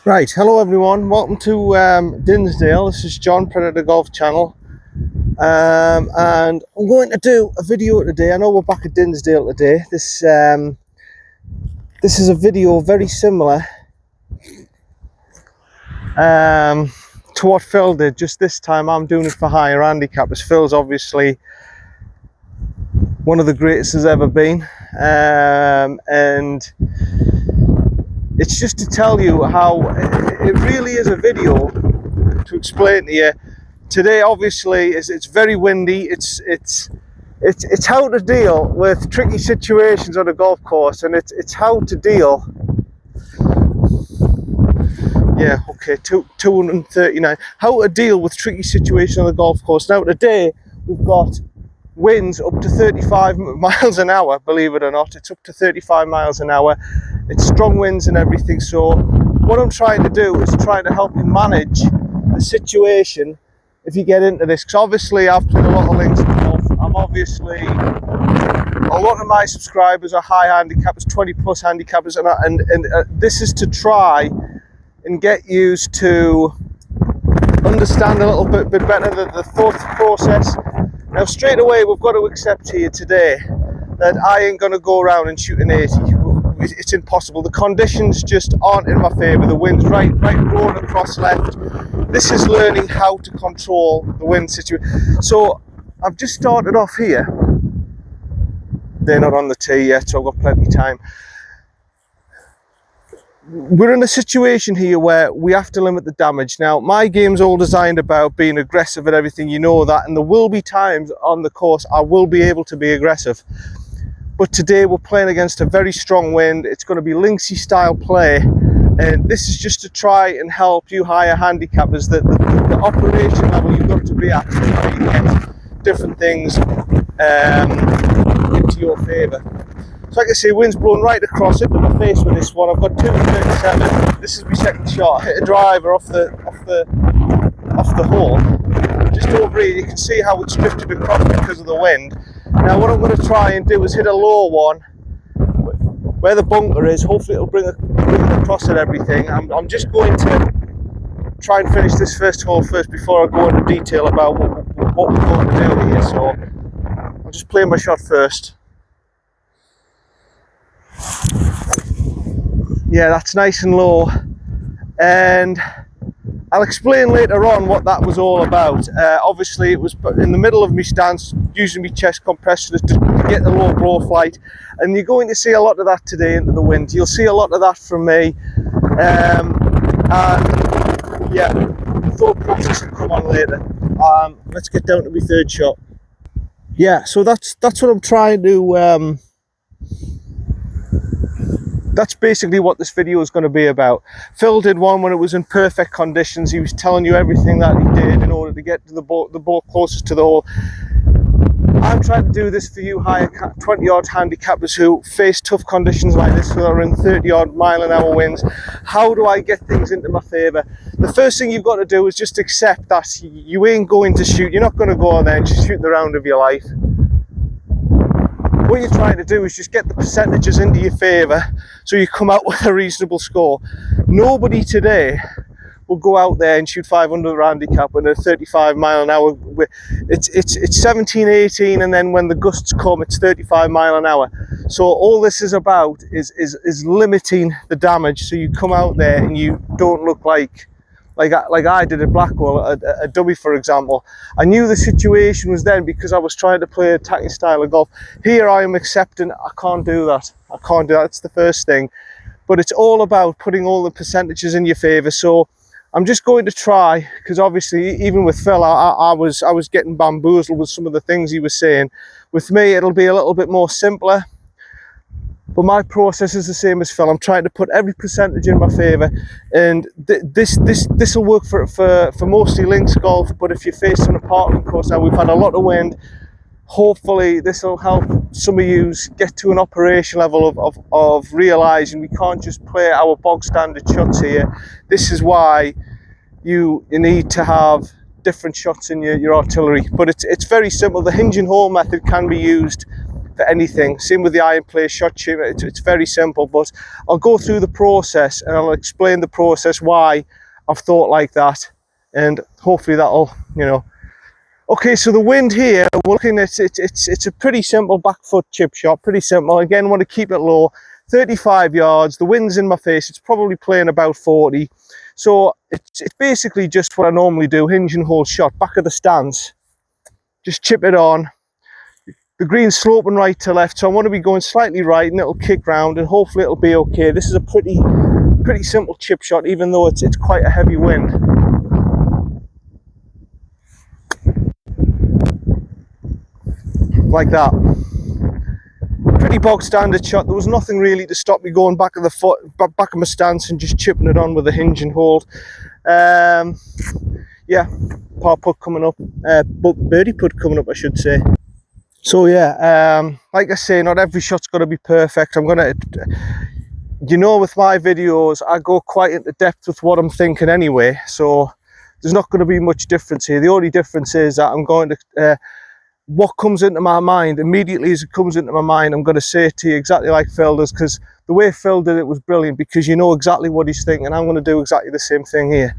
Right, hello everyone, welcome to Dinsdale. This is John, Predator Golf Channel, and I'm going to do a video today. I know we're back at Dinsdale today. This is a video very similar to what Phil did, just this time I'm doing it for hire handicappers. Phil's obviously one of the greatest there's ever been, and it's just to tell you how it really is a video to explain to you. Today, obviously, it's very windy. It's how to deal with tricky situations on a golf course, and it's how to deal. Yeah, okay, 239. How to deal with tricky situations on the golf course. Now, today we've got winds up to 35 miles an hour. Believe it or not, it's up to 35 miles an hour. It's strong winds and everything. So, what I'm trying to do is trying to help you manage the situation if you get into this, because obviously I've played a lot of links in golf. I'm obviously, a lot of my subscribers are high handicappers, 20 plus handicappers, and this is to try and get used to understand a little bit better the thought process. Now straight away we've got to accept here today that I ain't going to go around and shoot an 80. It's impossible. The conditions just aren't in my favour. The wind's right blowing across left. This is learning how to control the wind situation. So I've just started off here. They're not on the tee yet, so I've got plenty of time. We're in a situation here where we have to limit the damage. Now, my game's all designed about being aggressive at everything, you know that, and there will be times on the course I will be able to be aggressive. But today we're playing against a very strong wind. It's going to be linksy style play, and this is just to try and help you higher handicappers that the operation level you've got to be at to try and get different things into your favour. So like I say, wind's blowing right across into my face with this one. I've got 237. This is my second shot. I hit a driver off the hole. Just over here, you can see how it's drifted across because of the wind. Now what I'm going to try and do is hit a low one where the bunker is. Hopefully it'll bring it across and everything. I'm just going to try and finish this first hole first before I go into detail about what we're going to do here. So I'll just play my shot first. Yeah, that's nice and low, and I'll explain later on what that was all about. Obviously it was in the middle of my stance, using my chest compressor to get the low blow flight, and you're going to see a lot of that today into the wind. You'll see a lot of that from me, and yeah, thought process will come on later. Let's get down to my third shot. Yeah, so that's what I'm trying to that's basically what this video is going to be about. Phil did one when it was in perfect conditions. He was telling you everything that he did in order to get to the ball closest to the hole. I'm trying to do this for you higher 20-odd handicappers who face tough conditions like this, who are in 30-odd mile-an-hour winds. How do I get things into my favour? The first thing you've got to do is just accept that you ain't going to shoot. You're not going to go on there and just shoot the round of your life. What you're trying to do is just get the percentages into your favour so you come out with a reasonable score. Nobody today will go out there and shoot 500 handicap in a 35 mile an hour. It's 17, 18, and then when the gusts come, it's 35 mile an hour. So all this is about is limiting the damage, so you come out there and you don't look like I did at Blackwell, a dummy, for example. I knew the situation was then because I was trying to play a attacking style of golf. Here I am accepting I can't do that. I can't do that. It's the first thing. But it's all about putting all the percentages in your favour. So I'm just going to try, because obviously even with Phil, I was getting bamboozled with some of the things he was saying. With me, it'll be a little bit more simpler. But my process is the same as Phil. I'm trying to put every percentage in my favour, and this will work for mostly links golf. But if you're facing a parkland course, now we've had a lot of wind. Hopefully this will help some of you get to an operation level of realising we can't just play our bog standard shots here. This is why you need to have different shots in your artillery. But it's very simple. The hinge and hole method can be used for anything. Same with the iron play shot chip. It's very simple, but I'll go through the process and I'll explain the process why I've thought like that, and hopefully that'll, you know. Okay, so the wind here, we're looking at it's a pretty simple back foot chip shot, pretty simple. Again, want to keep it low, 35 yards. The wind's in my face. It's probably playing about 40. So it's basically just what I normally do, hinge and hold shot, back of the stance. Just chip it on. The green's sloping right to left, so I want to be going slightly right, and it'll kick round, and hopefully it'll be okay. This is a pretty simple chip shot, even though it's quite a heavy wind. Like that. Pretty bog standard shot. There was nothing really to stop me going back of the foot, back of my stance, and just chipping it on with a hinge and hold. Yeah, par putt coming up, birdie putt coming up, I should say. So yeah, like I say, not every shot's got to be perfect. I'm gonna, you know, with my videos, I go quite into depth with what I'm thinking anyway. So there's not going to be much difference here. The only difference is that I'm going to. What comes into my mind, immediately as it comes into my mind, I'm going to say it to you exactly like Phil does, because the way Phil did it was brilliant, because you know exactly what he's thinking. I'm going to do exactly the same thing here.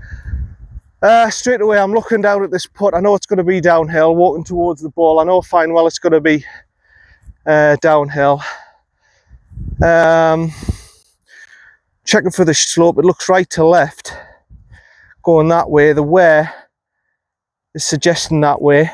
Straight away, I'm looking down at this putt. I know it's going to be downhill, walking towards the ball. I know fine well it's going to be downhill. Checking for the slope, it looks right to left, going that way. The wear is suggesting that way.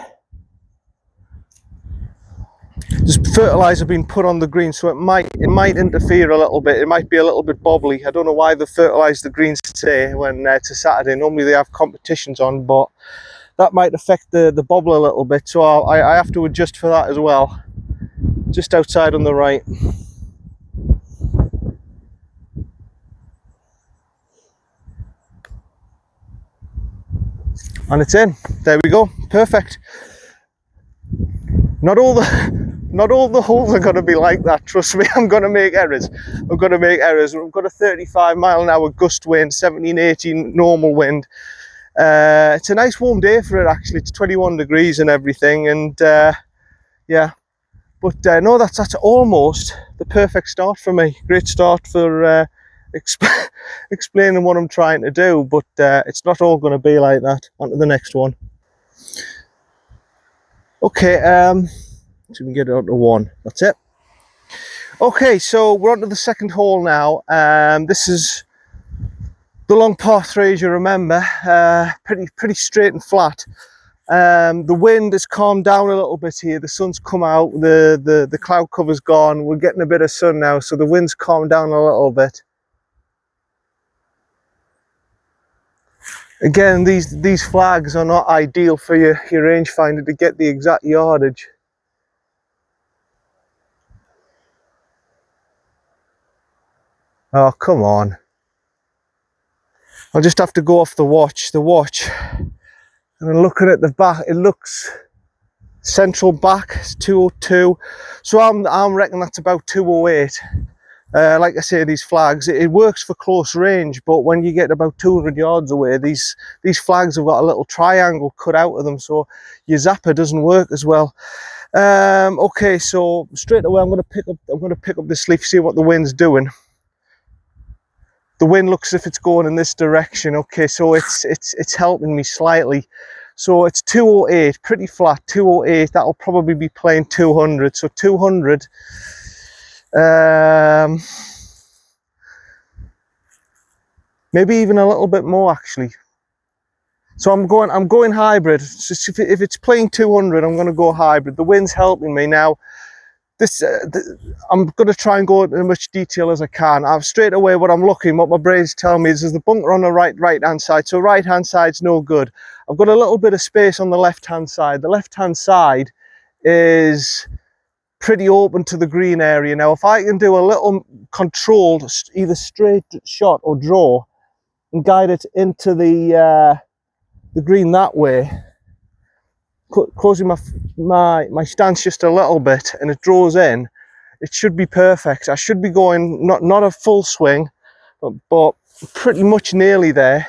There's fertilizer being put on the green, so it might interfere a little bit. It might be a little bit bobbly. I don't know why they fertilize the greens today when it's a Saturday. Normally they have competitions on, but that might affect the bobble a little bit, so I have to adjust for that as well. Just outside on the right. And it's in. There we go. Perfect. Not all the holes are going to be like that, trust me. I'm going to make errors. We've got a 35-mile-an-hour gust wind, 17, 18 normal wind. It's a nice warm day for it, actually. It's 21 degrees and everything, and yeah. But no, that's almost the perfect start for me. Great start for explaining what I'm trying to do, but it's not all going to be like that. On to the next one. Okay, so we can get it on to one. That's it. Okay, so we're on to the second hole now. This is the long par 3, as you remember. Pretty straight and flat. The wind has calmed down a little bit here. The sun's come out. The cloud cover's gone. We're getting a bit of sun now, so the wind's calmed down a little bit. Again, these flags are not ideal for your rangefinder to get the exact yardage. Oh, come on. I'll just have to go off the watch. And I'm looking at the back. It looks central back. It's 202. So I'm reckoning that's about 208. Like I say, these flags, it works for close range, but when you get about 200 yards away, these flags have got a little triangle cut out of them, so your zapper doesn't work as well. Okay, so straight away I'm going to pick up this leaf, see what the wind's doing. The wind looks as if it's going in this direction. Okay, so it's helping me slightly. So it's 208, pretty flat, 208. That'll probably be playing 200. So 200. Maybe even a little bit more actually. So I'm going hybrid. So if it's playing 200, I'm going to go hybrid. The wind's helping me now. I'm going to try and go into as much detail as I can. Straight away, what my brain's telling me is there's the bunker on the right hand side. So right hand side's no good. I've got a little bit of space on the left hand side. The left hand side is pretty open to the green area. Now, if I can do a little controlled, either straight shot or draw, and guide it into the green that way, closing my stance just a little bit, and it draws in, it should be perfect. I should be going not a full swing, but pretty much nearly there,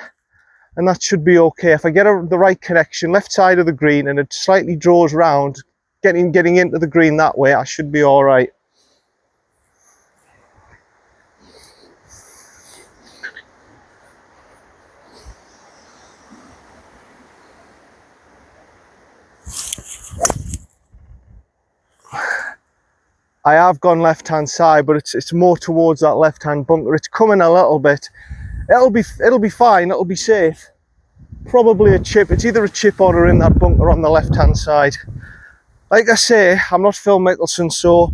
and that should be okay. If I get the right connection, left side of the green, and it slightly draws round, getting into the green that way, I should be all right. I have gone left-hand side, but it's more towards that left-hand bunker. It's coming a little bit. It'll be fine. It'll be safe. Probably a chip. It's either a chip or in that bunker on the left-hand side. Like I say, I'm not Phil Mickelsons, so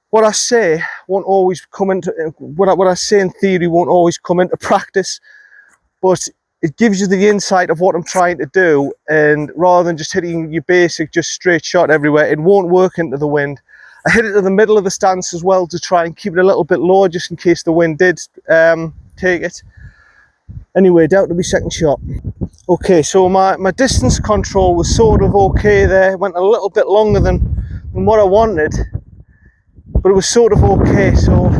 what I say won't always come into what I say in theory won't always come into practice. But it gives you the insight of what I'm trying to do, and rather than just hitting your basic, just straight shot everywhere, it won't work into the wind. I hit it to the middle of the stance as well to try and keep it a little bit lower, just in case the wind did take it. Anyway, down to my second shot. Okay, so my distance control was sort of okay there. Went a little bit longer than what I wanted, but it was sort of okay. So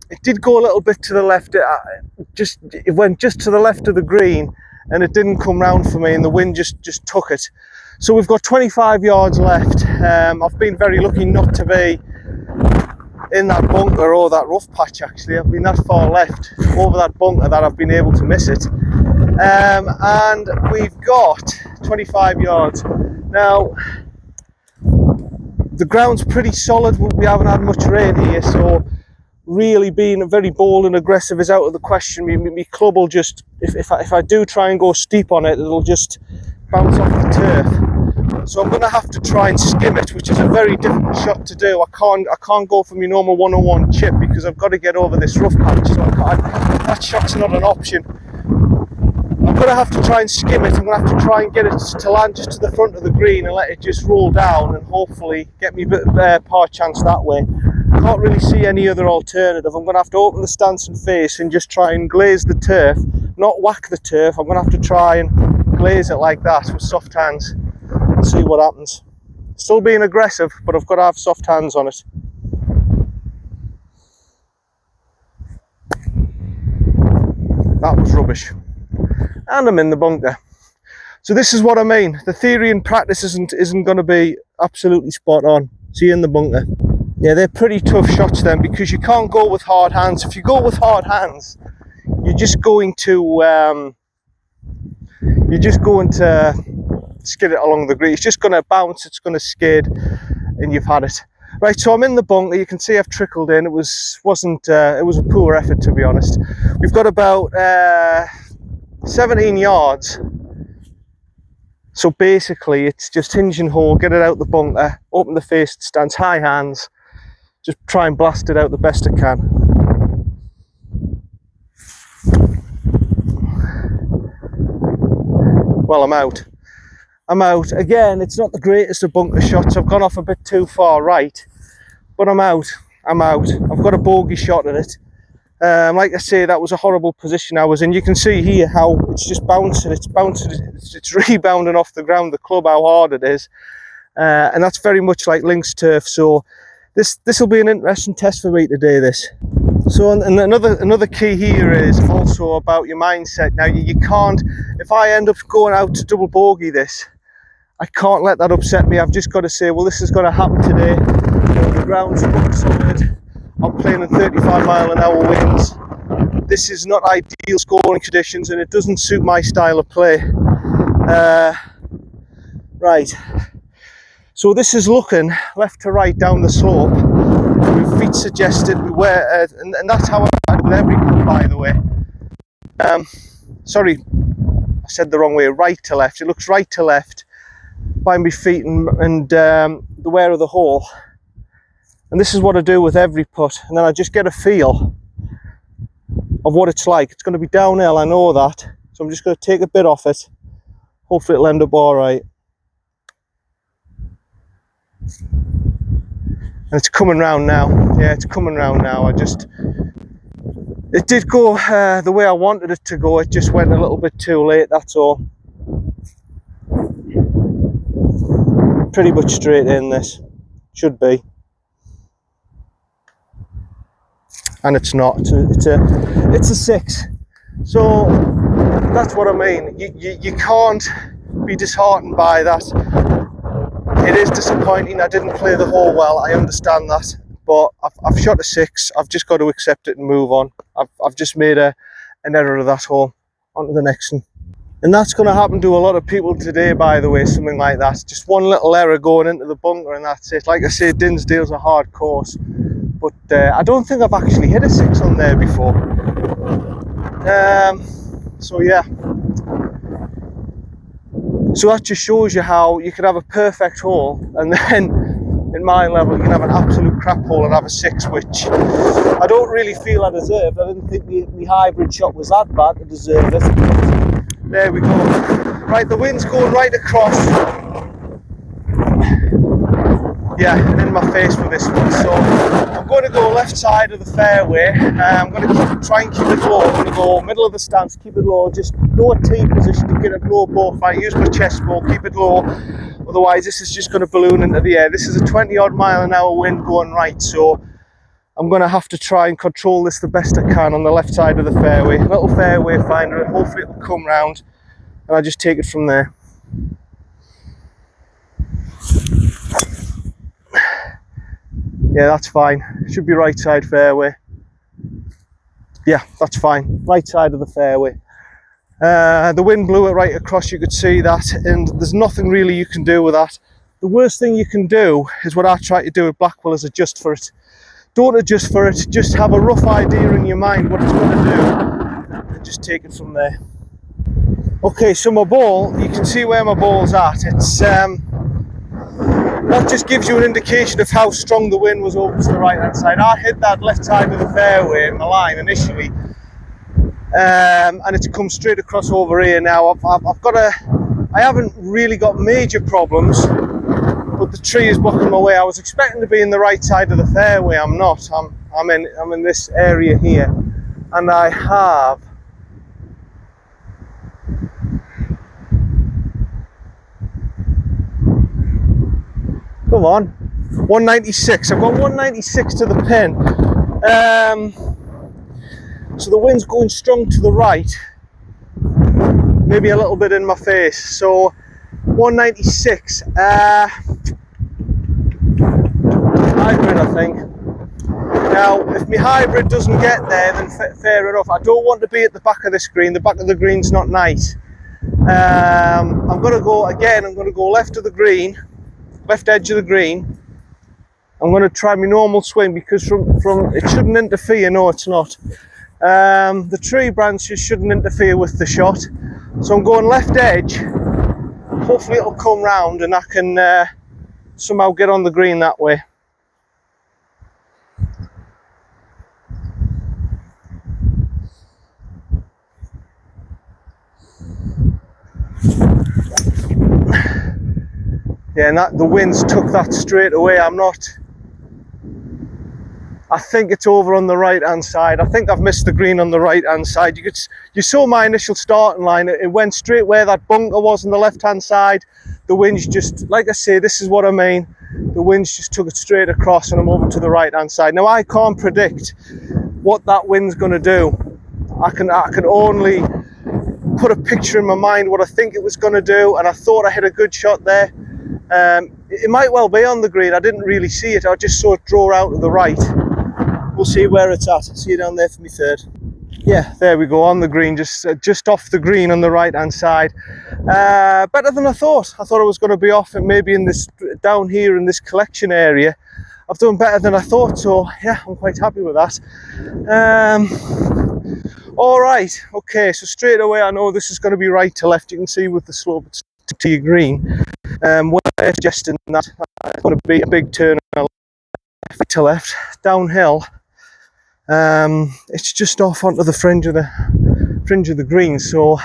it did go a little bit to the left. It went just to the left of the green, and it didn't come round for me, and the wind just took it. So we've got 25 yards left. I've been very lucky not to be in that bunker or that rough patch. Actually, I've been that far left over that bunker that I've been able to miss it. And we've got 25 yards. Now, the ground's pretty solid. We haven't had much rain here, so really being very bold and aggressive is out of the question. My club will just, if I do try and go steep on it, it'll just bounce off the turf. So I'm going to have to try and skim it, which is a very difficult shot to do. I can't go from your normal 101 chip because I've got to get over this rough patch. So that shot's not an option. I'm going to have to try and skim it. I'm going to have to try and get it to land just to the front of the green and let it just roll down and hopefully get me a bit of par chance that way. I can't really see any other alternative. I'm going to have to open the stance and face and just try and glaze the turf, not whack the turf. I'm going to have to try and glaze it like that with soft hands. See what happens. Still being aggressive, but I've got to have soft hands on it. That was rubbish. And I'm in the bunker. So this is what I mean. The theory and practice isn't going to be absolutely spot on. See, in the bunker. Yeah, they're pretty tough shots then, because you can't go with hard hands. If you go with hard hands, you're just going to skid it along the green. It's just going to bounce, it's going to skid, and you've had it. Right, so I'm in the bunker. You can see I've trickled in. It was a poor effort, to be honest. We've got about 17 yards. So basically, it's just hinge and hole, get it out the bunker, open the face stance, high hands, just try and blast it out the best I can. Well, I'm out. Again, it's not the greatest of bunker shots. I've gone off a bit too far right, but I'm out. I've got a bogey shot at it. Like I say, that was a horrible position I was in. You can see here how it's just bouncing. It's rebounding off the ground, the club, how hard it is. And that's very much like links turf. So this will be an interesting test for me today, this. So and another key here is also about your mindset. Now you can't, if I end up going out to double bogey this, I can't let that upset me. I've just got to say, well, this is going to happen today. You know, the ground's rock solid. I'm playing in 35-mile-an-hour winds. This is not ideal scoring conditions, and it doesn't suit my style of play. Right. So this is looking left to right down the slope. With feet suggested, and that's how I do with every club, by the way. Sorry, I said the wrong way. Right to left. It looks right to left by my feet and the wear of the hole. And this is what I do with every putt. And then I just get a feel of what it's like. It's going to be downhill, I know that. So I'm just going to take a bit off it. Hopefully it'll end up all right. And it's coming round now. Yeah, it's coming round now. It did go the way I wanted it to go. It just went a little bit too late, that's all. Pretty much straight in, this. Should be. And it's not. It's a 6. So that's what I mean. You can't be disheartened by that. is disappointing. I didn't play the hole well, I understand that, but I've shot a 6. I've just got to accept it and move on. I've just made an error of that hole. On to the next one. And that's going to happen to a lot of people today, by the way, something like that. Just one little error going into the bunker and that's it. Like I say, Dinsdale's a hard course, but I don't think I've actually hit a 6 on there before. So yeah. So that just shows you how you can have a perfect hole, and then in my level you can have an absolute crap hole and have a 6, which I don't really feel I deserved. I didn't think the hybrid shot was that bad to deserve it. There we go. Right, the wind's going right across. Yeah, and in my face with this one. So I'm going to go left side of the fairway. I'm going to try and keep it low. I'm going to go middle of the stance, keep it low, just low tee position to get it low ball flight. Use my chest ball, keep it low. Otherwise, this is just going to balloon into the air. This is a 20-odd mile an hour wind going right, so I'm going to have to try and control this the best I can on the left side of the fairway. A little fairway finder, and hopefully it'll come round, and I just take it from there. Yeah, that's fine. Should be right side fairway. Yeah, that's fine. Right side of the fairway. The wind blew it right across, you could see that, and there's nothing really you can do with that. The worst thing you can do is what I try to do with Blackwell, is adjust for it. Don't adjust for it, just have a rough idea in your mind what it's going to do, and just take it from there. Okay, so my ball, you can see where my ball's at. It's that just gives you an indication of how strong the wind was over to the right hand side. I hit that left side of the fairway in my line initially, and it's come straight across over here now. I haven't really got major problems, but the tree is blocking my way. I was expecting to be in the right side of the fairway. I'm not. I'm in this area here, and I have come on, 196. I've got 196 to the pin. So the wind's going strong to the right, maybe a little bit in my face. So 196. Hybrid, I think. Now, if my hybrid doesn't get there, then fair enough. I don't want to be at the back of this green. The back of the green's not nice. I'm going to go again. I'm going to go left of the green. Left edge of the green. I'm going to try my normal swing, because from it shouldn't interfere. No, it's not. The tree branches shouldn't interfere with the shot, so I'm going left edge. Hopefully it'll come round and I can somehow get on the green that way. Yeah, and the winds took that straight away. I think it's over on the right hand side. I think I've missed the green on the right hand side. You saw my initial starting line. It went straight where that bunker was on the left hand side. The winds just, like I say, this is what I mean. The winds just took it straight across, and I'm over to the right hand side. Now I can't predict what that wind's going to do. I can only put a picture in my mind what I think it was going to do, and I thought I hit a good shot there. It might well be on the green. I didn't really see it. I just saw it draw out to the right. We'll see where it's at. See you down there for me third. Yeah, there we go, on the green, just off the green on the right hand side. Better than I thought. I thought I was going to be off it, maybe in this, down here in this collection area. I've done better than I thought, so yeah, I'm quite happy with that. All right, okay, so straight away I know this is going to be right to left. You can see with the slope it's to your green. We're suggesting that it's going to be a big turn left to left, downhill. It's just off onto the fringe of the green, so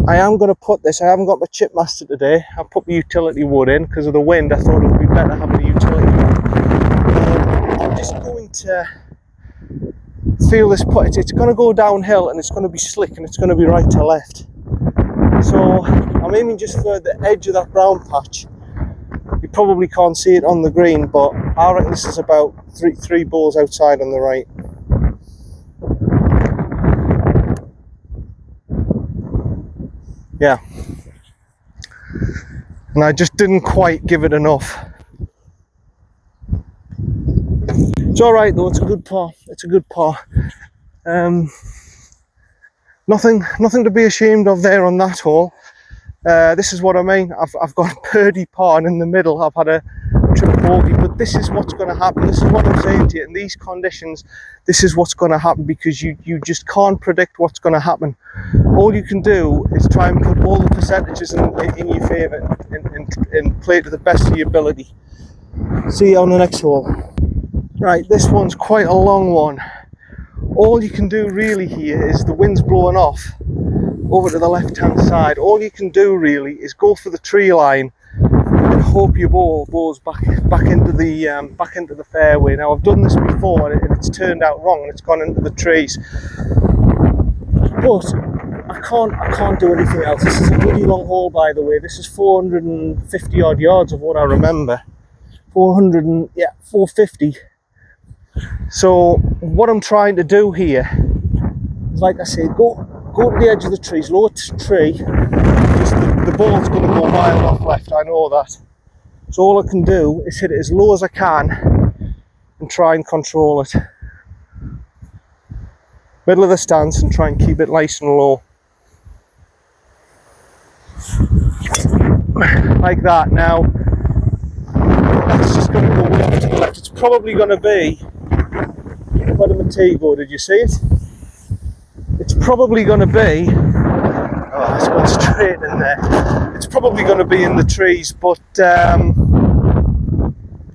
I am going to put this. I haven't got my chip master today. I've put my utility wood in because of the wind. I thought it would be better having a utility wood. I'm just going to feel this putt. It's going to go downhill and it's going to be slick and it's going to be right to left. So I'm aiming just for the edge of that brown patch. You probably can't see it on the green, but I reckon this is about three balls outside on the right. Yeah. and I just didn't quite give it enough. It's all right though. It's a good par. It's a good par. Nothing to be ashamed of there on that hole. This is what I mean. I've got a birdie par, and in the middle I've had a triple bogey. But this is what's going to happen. This is what I'm saying to you. In these conditions, this is what's going to happen, because you just can't predict what's going to happen. All you can do is try and put all the percentages in your favour and play to the best of your ability. See you on the next hole. Right, this one's quite a long one. All you can do really here is, the wind's blowing off over to the left hand side. All you can do really is go for the tree line and hope your ball goes back into the fairway. Now I've done this before and it's turned out wrong and it's gone into the trees, but I can't do anything else. This is a really long hole, by the way. This is 450 odd yards of what I remember. 450. So what I'm trying to do here is, like I said, go to the edge of the trees, lower tree. Just the ball's going to go wild off left, I know that. So all I can do is hit it as low as I can and try and control it. Middle of the stance and try and keep it nice and low. Like that. Now, that's just going to go way off to the left. It's probably going to be, where did my tee go? Did you see it? It's probably going to be, oh, it's gone straight in there. It's probably going to be in the trees, but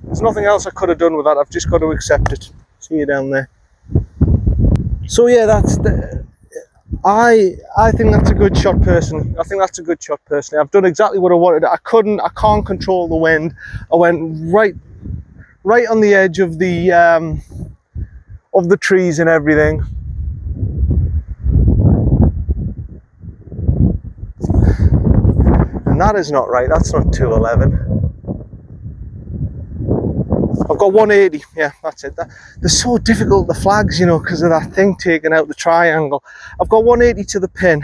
there's nothing else I could have done with that. I've just got to accept it. See you down there. So yeah, I think that's a good shot personally. I think that's a good shot personally. I've done exactly what I wanted. I can't control the wind. I went right on the edge of the trees and everything. And that is not right. That's not 211. I've got 180. Yeah, that's it. They're so difficult, the flags, you know, because of that thing taking out the triangle. I've got 180 to the pin.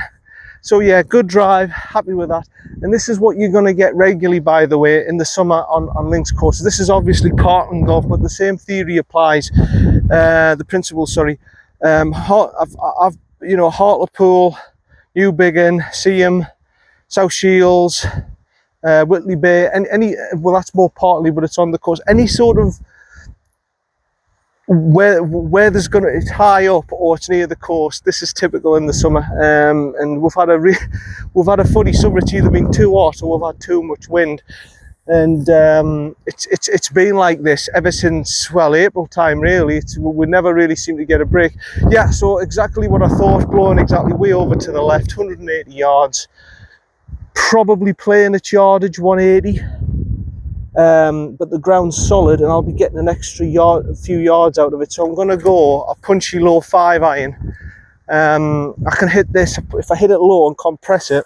So yeah, good drive. Happy with that. And this is what you're going to get regularly, by the way, in the summer on links courses. This is obviously parkland golf, but the same theory applies. The principle, sorry. I've Hartlepool, New Biggin, Seaham, South Shields, Whitley Bay, and well, that's more partly, but it's on the course. Any sort of where there's it's high up or it's near the coast. This is typical in the summer, and we've had a funny summer. It's either been too hot or we've had too much wind, and it's been like this ever since, well, April time really. We never really seem to get a break. Yeah, so exactly what I thought, blowing exactly way over to the left, 180 yards. Probably playing at yardage 180, but the ground's solid and I'll be getting an extra few yards out of it. So I'm going to go a punchy low 5-iron. I can hit this, if I hit it low and compress it,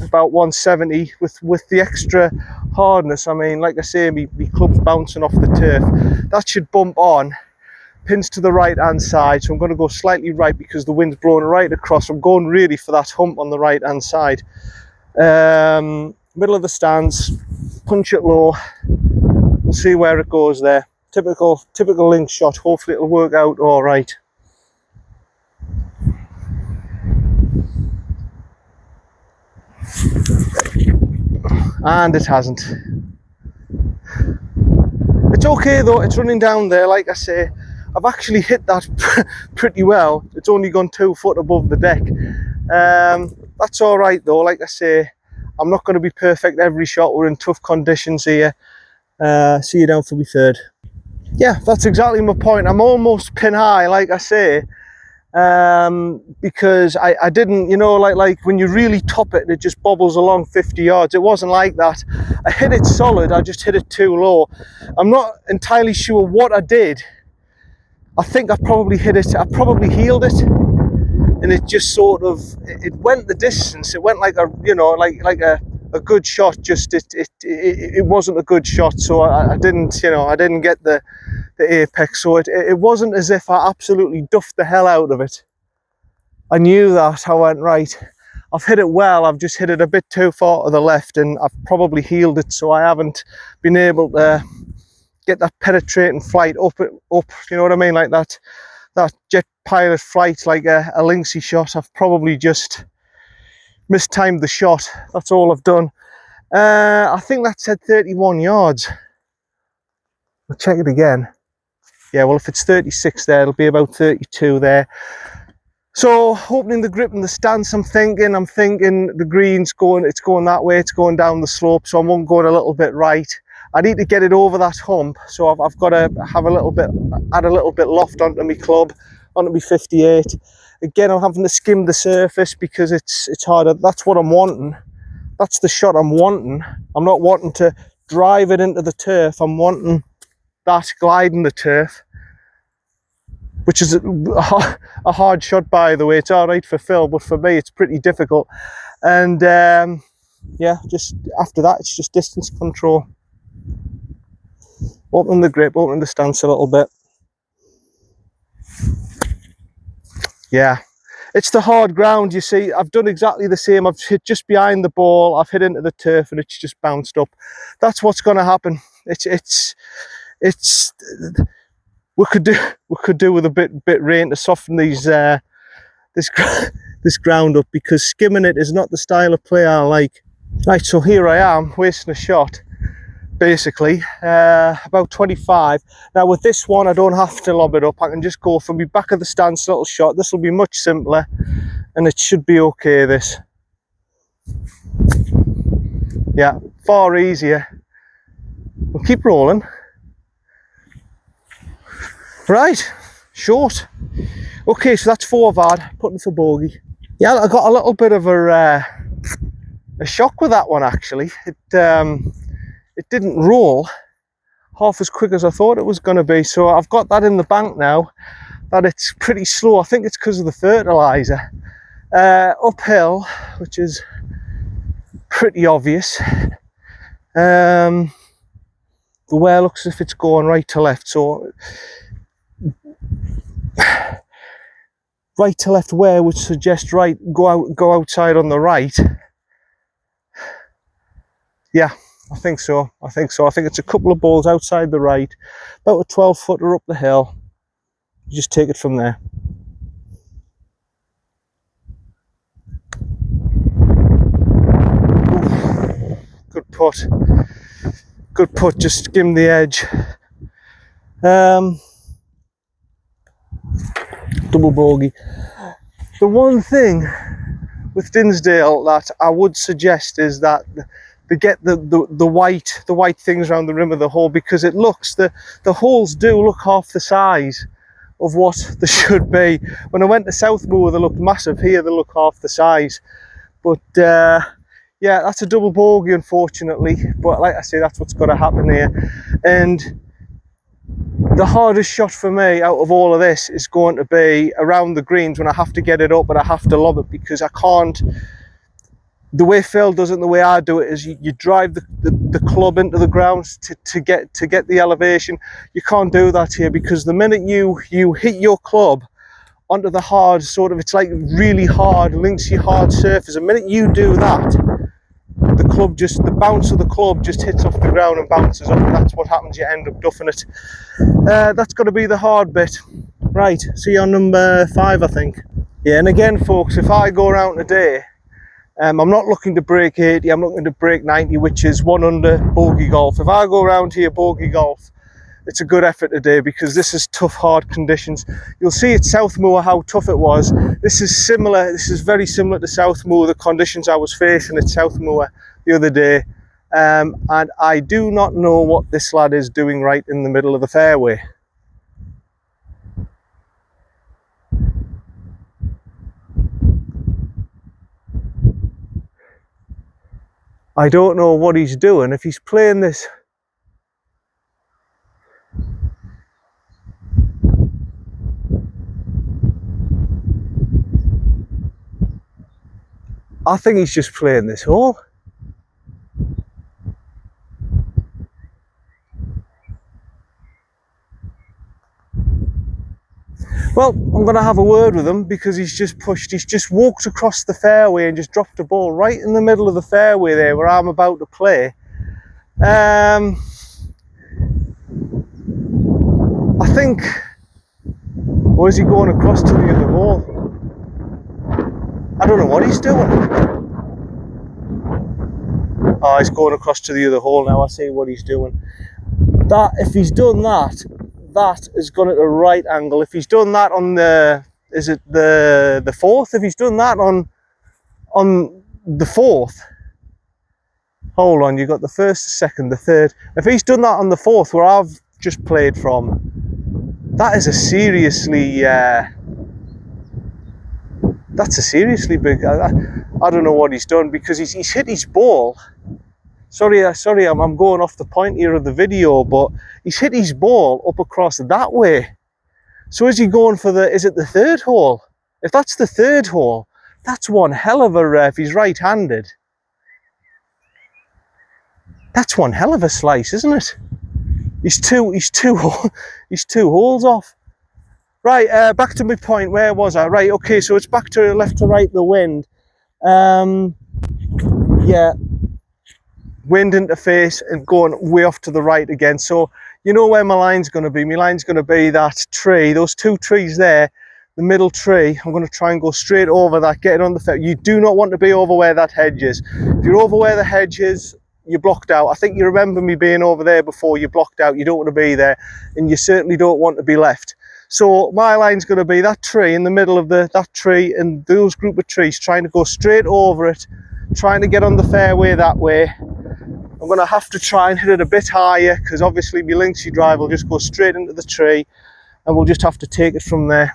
about 170 with the extra hardness. I mean, like I say, my club's bouncing off the turf. That should bump on. Pins to the right hand side, so I'm going to go slightly right because the wind's blowing right across. I'm going really for that hump on the right hand side. Middle of the stands, punch it low. We'll see where it goes there. Typical link shot. Hopefully it'll work out all right. And it hasn't. It's okay though, it's running down there. Like I say, I've actually hit that pretty well. It's only gone 2 foot above the deck. That's all right though. Like I say, I'm not going to be perfect every shot. We're in tough conditions here. See you down for my third. Yeah, that's exactly my point. I'm almost pin high, like I say, because I didn't, you know, like when you really top it and it just bobbles along 50 yards. It wasn't like that. I hit it solid. I just hit it too low. I'm not entirely sure what I did. I think I probably hit it. I probably heeled it. And it just sort of, it went the distance. It went like a, you know, like a good shot. Just it wasn't a good shot. So I didn't, you know, I didn't get the apex. So it wasn't as if I absolutely duffed the hell out of it. I knew that. I went, right, I've hit it well, I've just hit it a bit too far to the left, and I've probably heeled it, so I haven't been able to get that penetrating flight up, you know what I mean, like that jet pilot flight, like a linksy shot. I've probably just mistimed the shot, that's all I've done. I think that said 31 yards. I'll check it again. Yeah, well, if it's 36 there, it'll be about 32 there. So opening the grip and the stance, I'm thinking the green's it's going that way, it's going down the slope, so I won't go a little bit right. I need to get it over that hump, so I've got to have add a little bit loft onto my club, onto my 58. Again, I'm having to skim the surface because it's harder. That's what I'm wanting. That's the shot I'm wanting. I'm not wanting to drive it into the turf. I'm wanting that gliding the turf, which is a hard shot, by the way. It's all right for Phil, but for me, it's pretty difficult. And yeah, just after that, it's just distance control. Opening the grip, opening the stance a little bit. Yeah, it's the hard ground, you see. I've done exactly the same. I've hit just behind the ball, I've hit into the turf, and it's just bounced up. That's what's going to happen. It's we could do with a bit rain to soften these this ground up, because skimming it is not the style of play I like. Right, so here I am wasting a shot, basically, about 25. Now with this one, I don't have to lob it up. I can just go from the back of the stance, little shot. This will be much simpler, and it should be okay. This, yeah, far easier. We'll keep rolling. Right, short. Okay, so that's 4 vard, putting for bogey. Yeah, I got a little bit of a shock with that one, actually. It didn't roll half as quick as I thought it was going to be, so I've got that in the bank now, that it's pretty slow. I think it's because of the fertilizer. Uphill, which is pretty obvious. The wear looks as if it's going right to left, so right to left wear would suggest go outside on the right. Yeah, I think so. I think it's a couple of balls outside the right, about a 12 footer up the hill. You just take it from there. Oof. Good putt, just skim the edge. Double bogey. The one thing with Dinsdale that I would suggest is that they get the white things around the rim of the hole, because it looks, the holes do look half the size of what they should be. When I went to Southmoor, they looked massive. Here they look half the size. But yeah, that's a double bogey, unfortunately, but like I say, that's what's got to happen here. And the hardest shot for me out of all of this is going to be around the greens, when I have to get it up, but I have to lob it, because I can't. The way Phil does it and the way I do it is you drive the club into the ground to get the elevation. You can't do that here, because the minute you hit your club onto the hard, sort of, it's like really hard, linksy hard surface. The minute you do that, the bounce of the club just hits off the ground and bounces up, and that's what happens. You end up duffing it. That's got to be the hard bit. Right, see you on number 5, I think. Yeah, and again, folks, if I go around today, I'm not looking to break 80, I'm looking to break 90, which is 1 under bogey golf. If I go around here bogey golf, it's a good effort today, because this is tough, hard conditions. You'll see at Southmoor how tough it was. This is very similar to Southmoor, the conditions I was facing at Southmoor the other day. And I do not know what this lad is doing right in the middle of the fairway. I don't know what he's doing. If he's playing this, I think he's just playing this hole. Well, I'm going to have a word with him because he's just walked across the fairway and just dropped a ball right in the middle of the fairway there where I'm about to play. I think, or is he going across to the other hole? I don't know what he's doing. Oh, he's going across to the other hole now. I see what he's doing. That, if he's done that, that is gone at a right angle. If he's done that on the, is it the fourth? If he's done that on the fourth, hold on, you got the first, the second, the third. If he's done that on the fourth, where I've just played from, that is a seriously, that's a seriously big. I don't know what he's done because he's hit his ball. Sorry, I'm going off the point here of the video, but he's hit his ball up across that way. So is he going for the, is it the third hole? If that's the third hole, that's one hell of a, if he's right-handed, that's one hell of a slice, isn't it? He's two holes off. Right, back to my point, where was I? Right, okay, so it's back to left to right, the wind. Yeah, wind interface and going way off to the right again. So you know where my line's going to be. My line's going to be that tree, those two trees there, the middle tree. I'm going to try and go straight over that, get it on the fair. You do not want to be over where that hedge is. If you're over where the hedge is, you're blocked out. I think you remember me being over there before. You're blocked out. You don't want to be there, and you certainly don't want to be left. So my line's going to be that tree in the middle of that tree and those group of trees, trying to go straight over it, trying to get on the fairway that way. I'm going to have to try and hit it a bit higher because obviously my Linksy drive will just go straight into the tree and we'll just have to take it from there.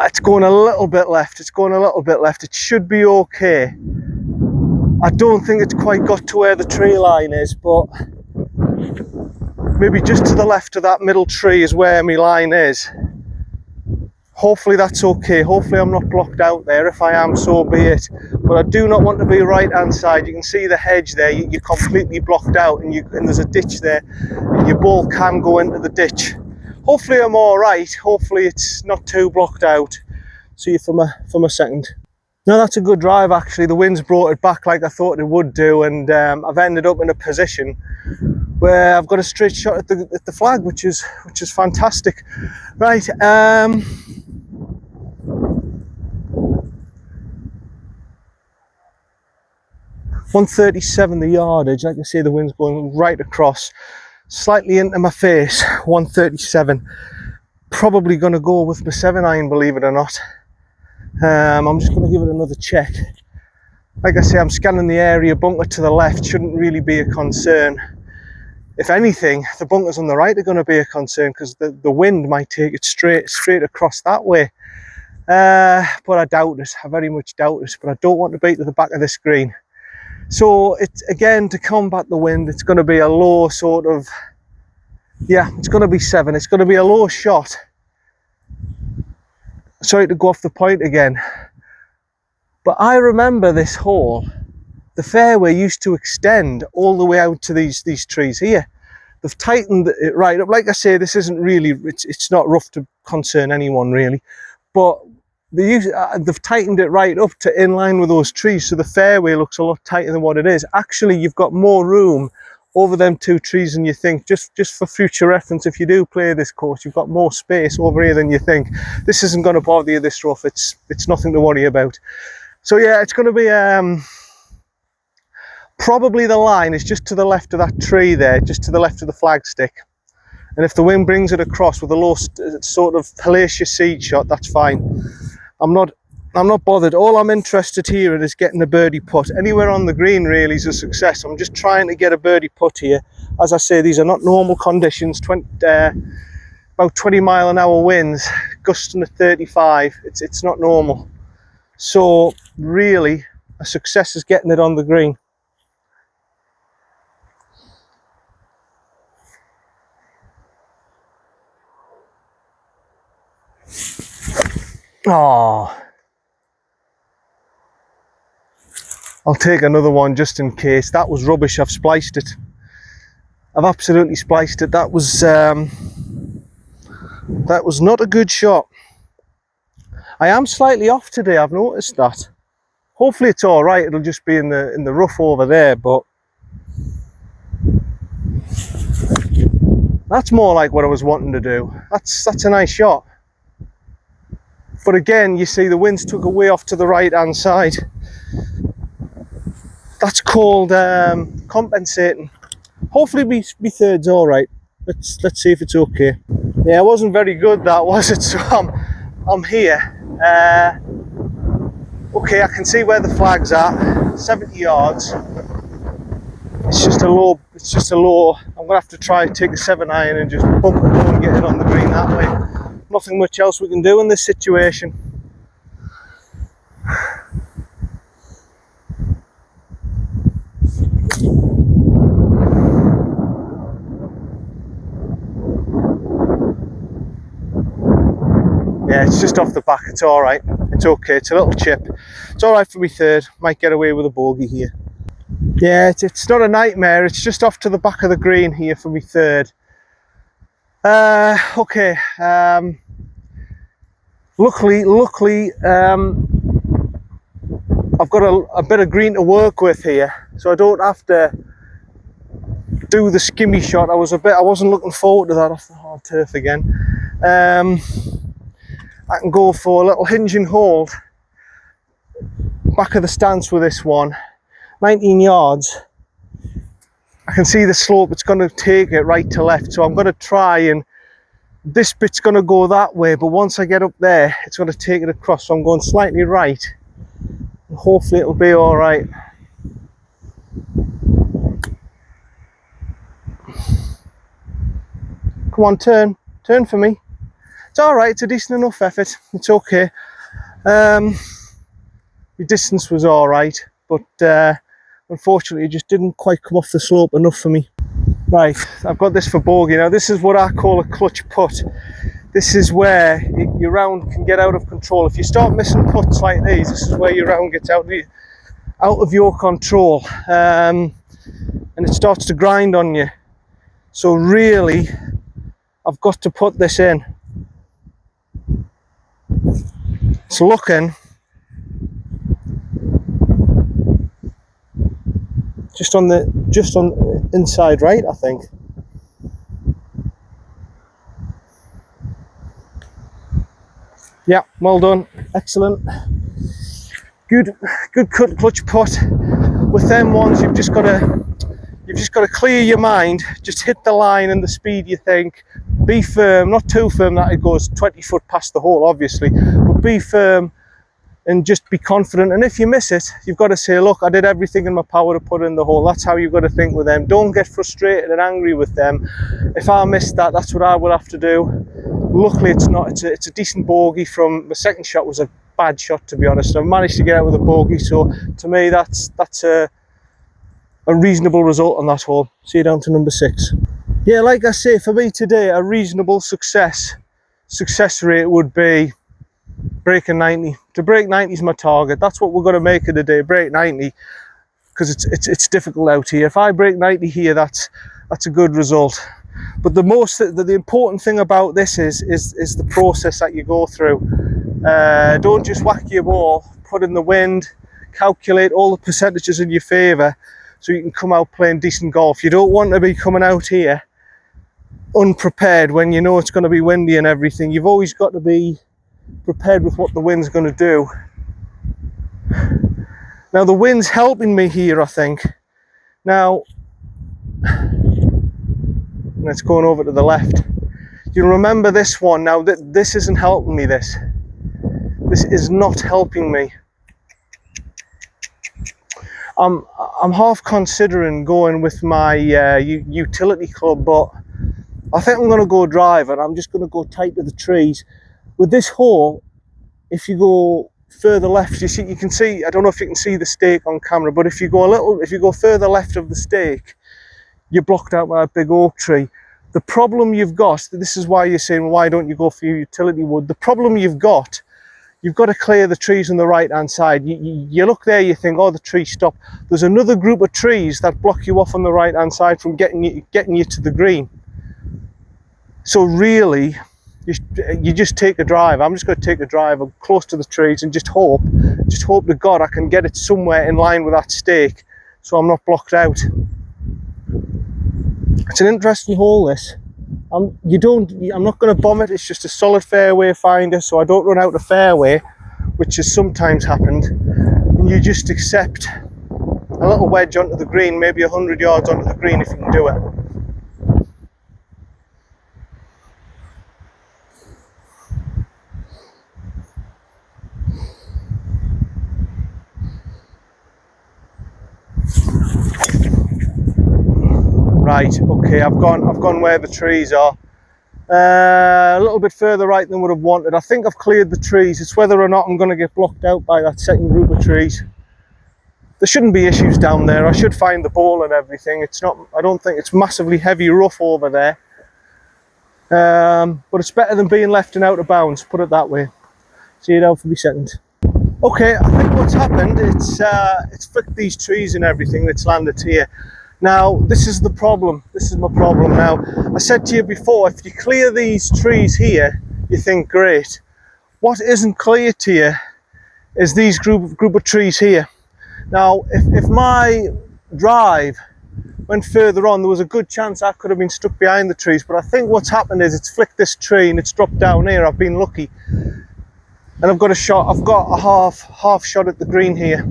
It's going a little bit left. It's going a little bit left. It should be okay. I don't think it's quite got to where the tree line is, but maybe just to the left of that middle tree is where my line is. Hopefully that's okay. Hopefully I'm not blocked out there. If I am, so be it. But I do not want to be right hand side. You can see the hedge there. You're completely blocked out, and there's a ditch there, and your ball can go into the ditch. Hopefully I'm all right. Hopefully it's not too blocked out. See you from a second. No, that's a good drive actually. The wind's brought it back like I thought it would do, and I've ended up in a position where I've got a straight shot at the flag, which is fantastic. Right, 137 the yardage. Like I say, the wind's going right across, slightly into my face. 137. Probably going to go with my 7-iron, believe it or not. I'm just going to give it another check. Like I say, I'm scanning the area. Bunker to the left shouldn't really be a concern. If anything, the bunkers on the right are going to be a concern because the wind might take it straight across that way. But I doubt it. I very much doubt it. But I don't want to beat to the back of the screen. So it's, again, to combat the wind, it's going to be a low sort of, yeah, it's going to be 7. It's going to be a low shot. Sorry to go off the point again, but I remember this hole. The fairway used to extend all the way out to these trees here. They've tightened it right up. Like I say, this isn't really, it's not rough to concern anyone really, but they've tightened it right up to in line with those trees, so the fairway looks a lot tighter than what it is. Actually, you've got more room over them 2 trees than you think. Just for future reference, if you do play this course, you've got more space over here than you think. This isn't going to bother you this rough. It's nothing to worry about. So yeah, it's going to be probably the line is just to the left of that tree there, just to the left of the flagstick. And if the wind brings it across with a low sort of hellacious seed shot, that's fine. I'm not bothered. All I'm interested here in is getting a birdie putt. Anywhere on the green really is a success. I'm just trying to get a birdie putt here. As I say, these are not normal conditions. About 20-mile-an-hour winds, gusting at 35. It's not normal. So really, a success is getting it on the green. Oh. I'll take another one just in case. That was rubbish. I've spliced it. I've absolutely spliced it. That was not a good shot. I am slightly off today, I've noticed that. Hopefully it's all right. It'll just be in the rough over there, but that's more like what I was wanting to do. That's a nice shot. But again, you see the winds took away off to the right hand side. That's called compensating. Hopefully my third's all right. Let's see if it's okay. Yeah, it wasn't very good, that was it? So I'm here. Okay, I can see where the flag's at. 70 yards. It's just a low. I'm gonna have to try and take a 7-iron and just bump it low and get it on the green that way. Nothing much else we can do in this situation. Yeah, it's just off the back. It's all right. It's okay. It's a little chip. It's all right for me third. Might get away with a bogey here. Yeah, it's not a nightmare. It's just off to the back of the green here for me third. Okay. Luckily, I've got a bit of green to work with here, so I don't have to do the skimmy shot. I wasn't looking forward to that off the hard turf again. I can go for a little hinge and hold, back of the stance with this one, 19 yards. I can see the slope, it's going to take it right to left, so I'm going to try, and this bit's going to go that way, but once I get up there, it's going to take it across, so I'm going slightly right, and hopefully it'll be all right. Come on, turn for me. It's all right, it's a decent enough effort, it's okay. The distance was all right, but unfortunately it just didn't quite come off the slope enough for me. Right, I've got this for bogey. Now this is what I call a clutch putt. This is where your round can get out of control. If you start missing putts like these, this is where your round gets out of your control, and it starts to grind on you. So really, I've got to put this in. It's looking just on the inside right, I think. Yeah, well done, excellent. Good clutch putt. With them ones, you've just got to clear your mind. Just hit the line and the speed you think. Be firm, not too firm that it goes 20 foot past the hole, obviously, but be firm and just be confident. And if you miss it, you've got to say, look, I did everything in my power to put it in the hole. That's how you've got to think with them. Don't get frustrated and angry with them. If I missed that, that's what I would have to do. Luckily, it's not. It's a decent bogey. From the second shot was a bad shot, to be honest. I've managed to get out with a bogey, so to me, that's a reasonable result on that hole. See you down to number 6. Yeah, like I say, for me today, a reasonable success rate would be breaking 90. To break 90 is my target. That's what we're going to make it today, break 90, because it's difficult out here. If I break 90 here, that's a good result. But the important thing about this is the process that you go through. Don't just whack your ball, put in the wind, calculate all the percentages in your favour so you can come out playing decent golf. You don't want to be coming out here unprepared when you know it's going to be windy and everything. You've always got to be prepared with what the wind's going to do. Now the wind's helping me here, I think. Now it's going over to the left. You remember this one. Now this isn't helping me. This is not helping me. I'm half considering going with my utility club, but I think I'm going to go drive, and I'm just going to go tight to the trees. With this hole, if you go further left, you can see, I don't know if you can see the stake on camera, but if you go further left of the stake, you're blocked out by a big oak tree. The problem you've got, this is why you're saying, why don't you go for your utility wood? The problem you've got, you've got to clear the trees on the right hand side. You look there, you think, oh, the trees stop. There's another group of trees that block you off on the right hand side from getting you to the green. So really, you just take a drive. I'm just going to take a drive close to the trees and just hope to God I can get it somewhere in line with that stake, so I'm not blocked out. It's an interesting hole, this. I'm not going to bomb it. It's just a solid fairway finder, so I don't run out of fairway, which has sometimes happened. And you just accept a little wedge onto the green, maybe 100 yards onto the green if you can do it. Right, okay, I've gone where the trees are. A little bit further right than would have wanted. I think I've cleared the trees. It's whether or not I'm going to get blocked out by that second group of trees. There shouldn't be issues down there. I should find the ball and everything. It's not. I don't think it's massively heavy rough over there. But it's better than being left and out of bounds. Put it that way. See you down for me second. Okay, I think what's happened. It's flicked these trees and everything. That's landed here. Now, this is the problem. This is my problem. Now, I said to you before, if you clear these trees here, you think, great. What isn't clear to you is these group of trees here. Now, if my drive went further on, there was a good chance I could have been stuck behind the trees. But I think what's happened is it's flicked this tree and it's dropped down here. I've been lucky. And I've got a shot. I've got a half shot at the green here.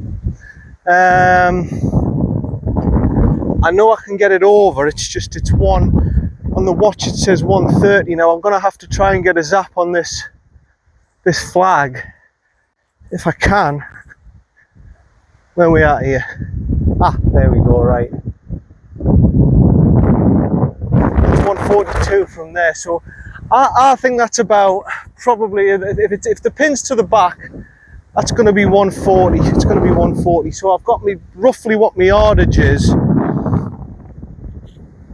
I know I can get it over, it's one, on the watch it says 130. Now I'm going to have to try and get a zap on this flag, if I can. Where are we at here? Ah, there we go, right. It's 142 from there, so I think that's about, probably, if the pin's to the back, that's going to be 140, it's going to be 140. So I've got me roughly what my yardage is.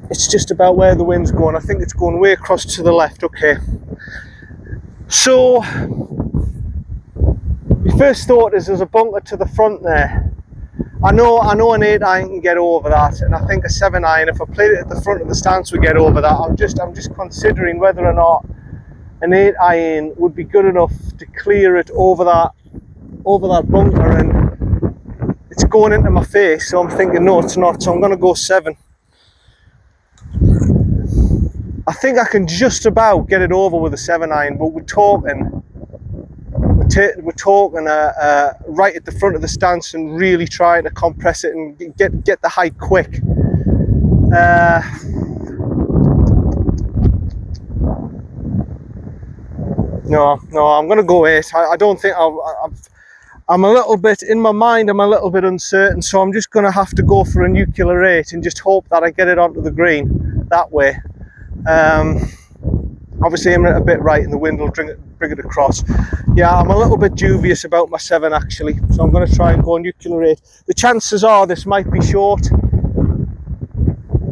It's just about where the wind's going. I think it's going way across to the left. Okay. So, my first thought is there's a bunker to the front there. I know an 8 iron can get over that, and I think a 7 iron, if I played it at the front of the stance, would get over that. I'm just considering whether or not an 8 iron would be good enough to clear it over that bunker, and it's going into my face. So I'm thinking no, it's not. So I'm going to go 7. I think I can just about get it over with a 7 iron, but we're talking right at the front of the stance and really trying to compress it and get the height quick. No, I'm going to go 8. I don't think I'm a little bit, in my mind, I'm a little bit uncertain, so I'm just going to have to go for a nuclear 8 and just hope that I get it onto the green that way. Obviously I'm a bit right and the wind will bring it across. Yeah, I'm a little bit dubious about my 7 actually, so I'm going to try and go nuclear 8. The chances are this might be short,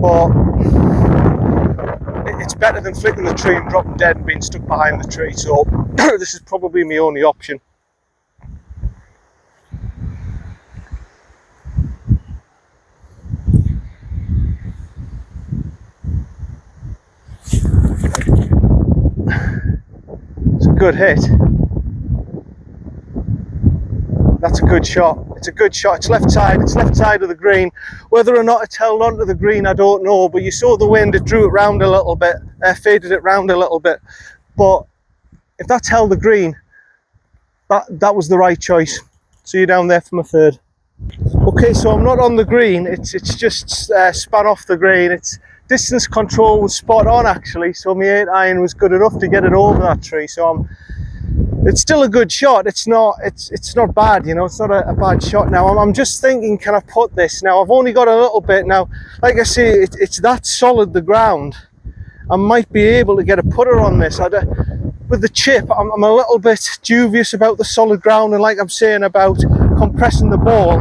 but it's better than flicking the tree and dropping dead and being stuck behind the tree, so this is probably my only option. It's a good hit. That's a good shot. It's a good shot. It's left side of the green. Whether or not it's held onto the green, I don't know, but you saw the wind, it drew it round a little bit, faded it round a little bit. But if that's held the green, that was the right choice. See you down there for my 3rd. Okay, so I'm not on the green, it's just span off the green. It's distance control was spot on actually, so my 8 iron was good enough to get it over that tree. So it's still a good shot. It's not bad, you know, it's not a bad shot. Now I'm just thinking, can I put this? Now I've only got a little bit. Now, like I say, it's that solid, the ground. I might be able to get a putter on this. With the chip, I'm a little bit dubious about the solid ground, and like I'm saying about compressing the ball,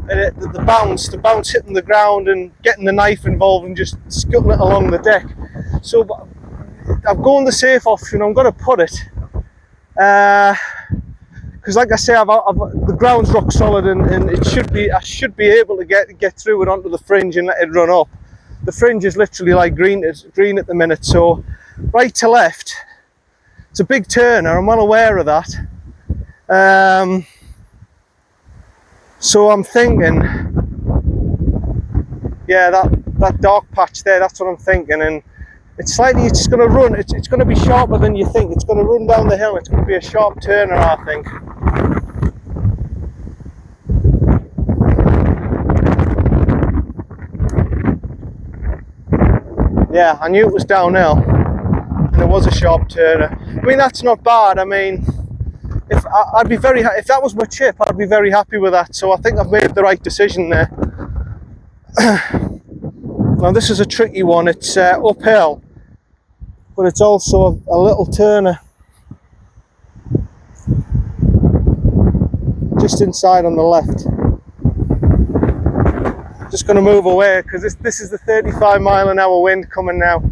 and the bounce hitting the ground and getting the knife involved and just scuttling it along the deck. So I'm going the safe option. I'm going to put it. because like I say, the ground's rock solid, and it should be, I should be able to get through it onto the fringe and let it run up. The fringe is literally like green at the minute, so right to left, it's a big turner, I'm well aware of that. So I'm thinking, yeah, that dark patch there, that's what I'm thinking, and it's going to run, it's going to be sharper than you think. It's going to run down the hill, it's going to be a sharp turner, I think. Yeah, I knew it was downhill, and it was a sharp turner. I mean, that's not bad. I mean, if that was my chip, I'd be very happy with that. So I think I've made the right decision there. Now this is a tricky one. It's uphill, but it's also a little turner just inside on the left. Just going to move away because this is the 35-mile-an-hour wind coming now,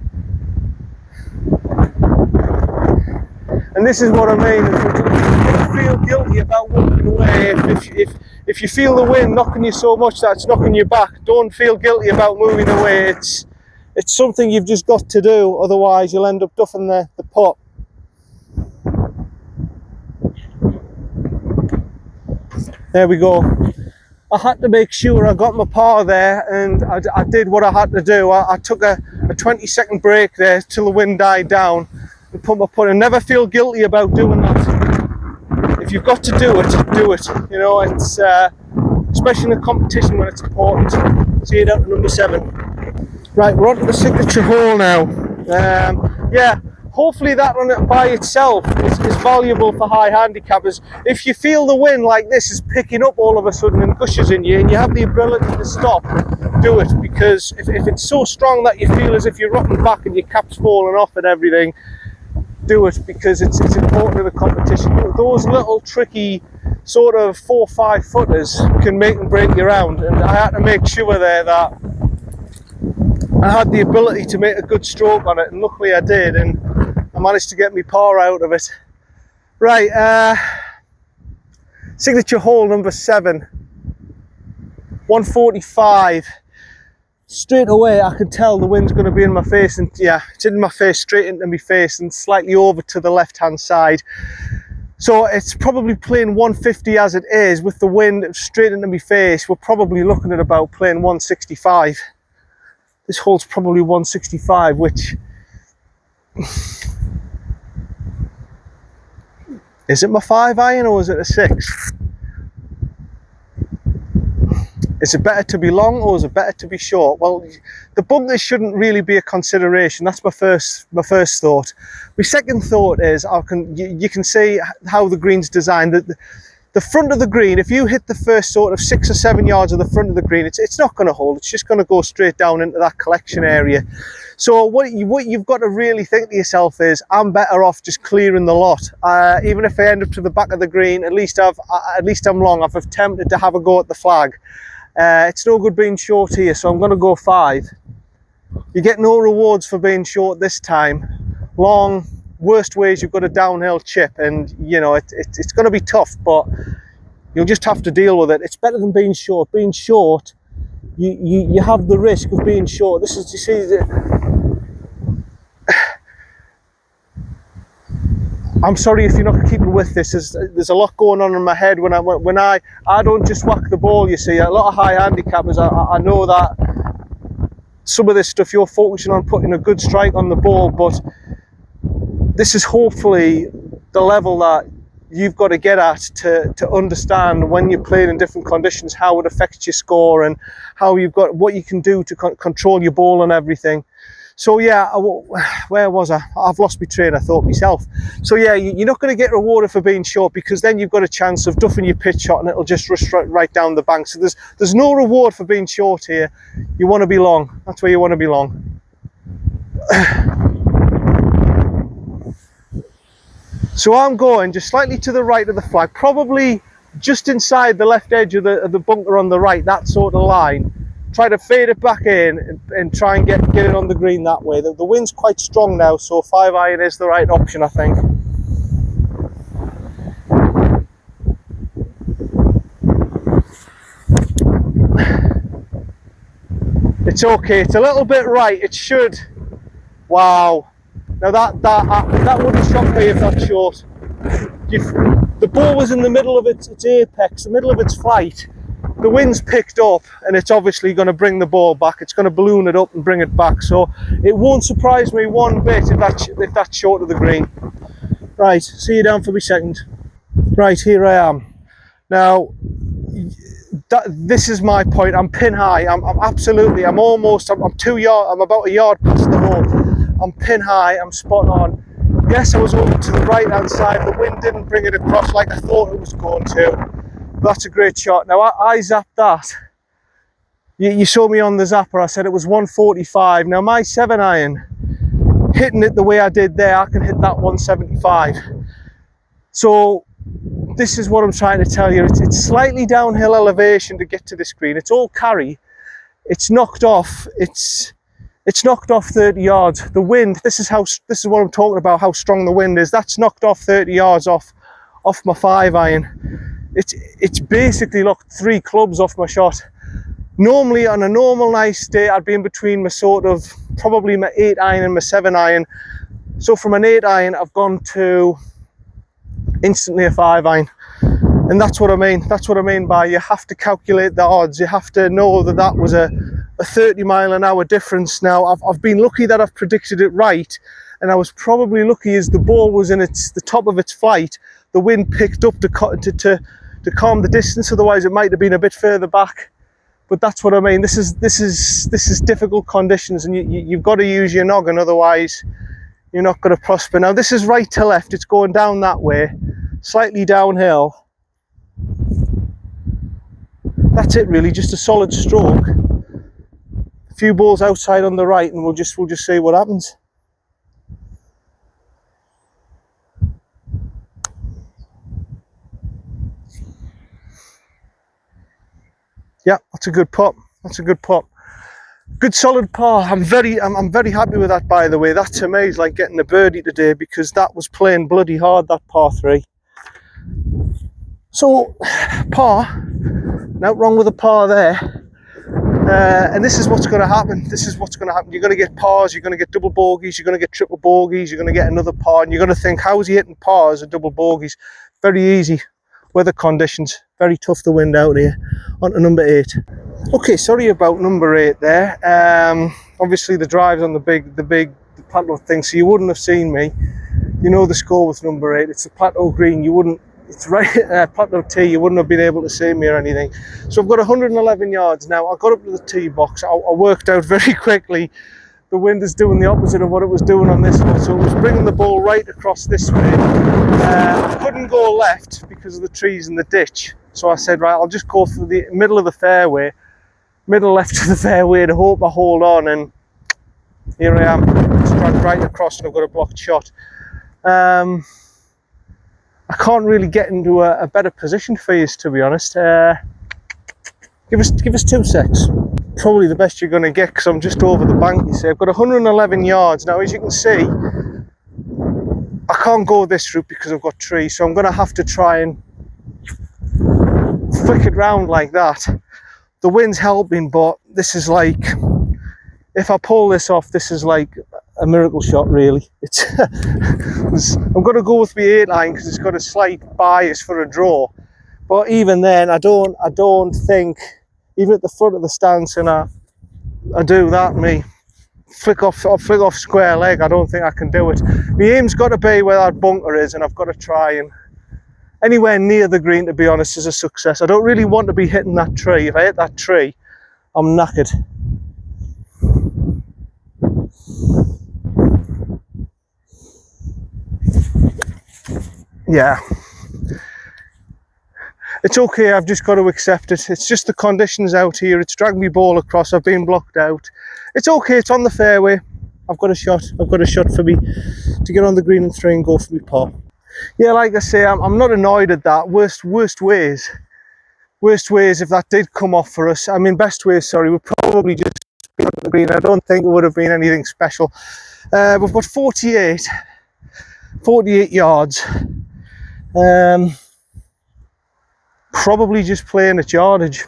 and this is what I mean. Don't feel guilty about walking away. If you feel the wind knocking you so much that it's knocking you back, don't feel guilty about moving away. It's something you've just got to do, otherwise you'll end up duffing the putt. There we go. I had to make sure I got my par there, and I did what I had to do. I took a 20-second break there till the wind died down and put my putt in. Never feel guilty about doing that. If you've got to do it, do it. You know, it's especially in a competition when it's important. See it out to number 7. Right, we're on to the signature hole now. Yeah. Hopefully that one by itself is valuable for high handicappers. If you feel the wind like this is picking up all of a sudden and gushes in you, and you have the ability to stop, do it. Because if it's so strong that you feel as if you're rocking back and your cap's falling off and everything, do it, because it's important in the competition. Those little tricky sort of 4 or 5 footers can make and break your round, and I had to make sure there that I had the ability to make a good stroke on it, and luckily I did, and I managed to get my par out of it. Right, signature hole number 7, 145. Straight away I could tell the wind's going to be in my face, and yeah, it's in my face, straight into my face, and slightly over to the left hand side. So it's probably playing 150 as it is, with the wind straight into my face. We're probably looking at about playing 165. This hole's probably 165, which is it my 5 iron or is it a 6? Is it better to be long or is it better to be short? Well, the bunkers shouldn't really be a consideration. That's my first thought. My second thought is you can see how the green's designed. The front of the green, if you hit the first sort of 6 or 7 yards of the front of the green, it's not going to hold. It's just going to go straight down into that collection area. So what you've got to really think to yourself is, I'm better off just clearing the lot. Even if I end up to the back of the green, at least I'm long. I've attempted to have a go at the flag. It's no good being short here, so I'm going to go 5. You get no rewards for being short this time. Long. Worst ways, you've got a downhill chip, and you know it's going to be tough, but you'll just have to deal with it. It's better than being short. Being short, you have the risk of being short. This is, you see, I'm sorry if you're not keeping with this. There's a lot going on in my head when I don't just whack the ball. You see, a lot of high handicappers, I know that some of this stuff you're focusing on putting a good strike on the ball, but this is hopefully the level that you've got to get at to understand when you're playing in different conditions, how it affects your score, and how what you can do to control your ball and everything. So yeah, where was I? I've lost my train of thought myself. So yeah, you're not going to get rewarded for being short, because then you've got a chance of duffing your pitch shot and it'll just rush right down the bank. So there's no reward for being short here. You want to be long. That's where you want to be long. So I'm going just slightly to the right of the flag, probably just inside the left edge of the bunker on the right, that sort of line. Try to fade it back in and try and get it on the green that way. The wind's quite strong now, so 5 iron is the right option, I think. It's okay, it's a little bit right, it should. Wow. Now that wouldn't shock me if that's short. The ball was in the middle of its apex, the middle of its flight. The wind's picked up and it's obviously going to bring the ball back. It's going to balloon it up and bring it back. So it won't surprise me one bit if that's short of the green. Right, see you down for me second. Right, here I am. Now, this is my point. I'm pin high. I'm about a yard past the hole. I'm pin high. I'm spot on. Yes, I was over to the right hand side. The wind didn't bring it across like I thought it was going to. That's a great shot. Now I zapped that. You saw me on the zapper. I said it was 145. Now my 7-iron, hitting it the way I did there, I can hit that 175. So this is what I'm trying to tell you. It's slightly downhill elevation to get to this green. It's all carry. It's knocked off. It's knocked off 30 yards. The wind. This is what I'm talking about. How strong the wind is. That's knocked off 30 yards off my 5-iron. It's basically knocked 3 clubs off my shot. Normally on a normal nice day, I'd be in between my probably my 8-iron and my 7-iron. So from an 8-iron, I've gone to instantly a 5-iron. And that's what I mean. That's what I mean by you have to calculate the odds. You have to know that was a 30-mile-an-hour difference. Now, I've been lucky that I've predicted it right. And I was probably lucky as the ball was in the top of its flight. The wind picked up to calm the distance. Otherwise, it might have been a bit further back. But that's what I mean. This is difficult conditions, and you've got to use your noggin. Otherwise, you're not going to prosper. Now, this is right to left. It's going down that way, slightly downhill. That's it, really. Just a solid stroke. A few balls outside on the right, and we'll just see what happens. Yeah, that's a good pop. That's a good pop. Good solid par. I'm very happy with that, by the way. That to me is like getting a birdie today, because that was playing bloody hard, that par 3. So par, no wrong with a par there. And this is what's going to happen. This is what's going to happen. You're going to get pars, you're going to get double bogeys, you're going to get triple bogeys, you're going to get another par, and you're going to think, how is he hitting pars and double bogeys? Very easy. Weather conditions, very tough the wind out here. On to number 8. Okay, sorry about number 8 there. Obviously the drive's on the plateau thing, so you wouldn't have seen me. You know the score with number 8. It's a plateau green. It's right plateau tee. You wouldn't have been able to see me or anything. So I've got 111 yards now. I got up to the tee box. I worked out very quickly. The wind is doing the opposite of what it was doing on this one, so it was bringing the ball right across this way. I couldn't go left because of the trees and the ditch, so I said, right, I'll just go for the middle of the fairway, middle left of the fairway, to hope I hold on, and here I am. It's dragged right across and I've got a blocked shot. I can't really get into a better position for you, to be honest. Give us 2 secs. Probably the best you're going to get, because I'm just over the bank, you see. I've got 111 yards. Now, as you can see, I can't go this route because I've got trees, so I'm going to have to try and flick it round like that. The wind's helping, but this is like, if I pull this off, this is like a miracle shot, really. I'm going to go with my 8-iron because it's got a slight bias for a draw. But even then, I don't think, even at the front of the stance, and I do that, me flick off square leg, I don't think I can do it. My aim's got to be where that bunker is, and I've got to try and anywhere near the green, to be honest, is a success. I don't really want to be hitting that tree. If I hit that tree, I'm knackered. Yeah. It's okay, I've just got to accept it. It's just the conditions out here. It's dragged me ball across. I've been blocked out. It's okay, it's on the fairway. I've got a shot. I've got a shot for me to get on the green and 3 and go for me par. Yeah, like I say, I'm not annoyed at that. Worst ways if that did come off for us. I mean, best ways, sorry, would probably just be on the green. I don't think it would have been anything special. We've got 48 yards. Probably just playing at yardage.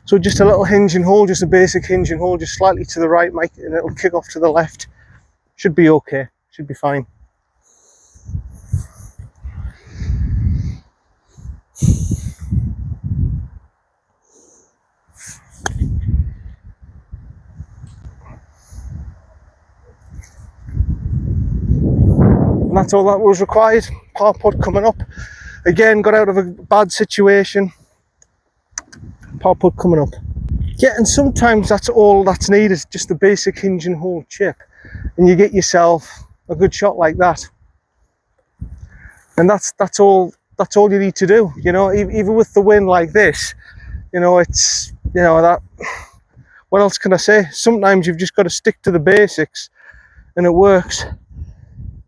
So just a little hinge and hold, just a basic hinge and hold, just slightly to the right, Mike, and it'll kick off to the left. Should be okay, should be fine. And that's all that was required. Par putt coming up. Again, got out of a bad situation. Par putt coming up. Yeah, and sometimes that's all that's needed, just the basic hinge and hold chip. And you get yourself a good shot like that. And that's all you need to do, you know, even with the wind like this, you know, it's, you know, that, what else can I say? Sometimes you've just got to stick to the basics and it works.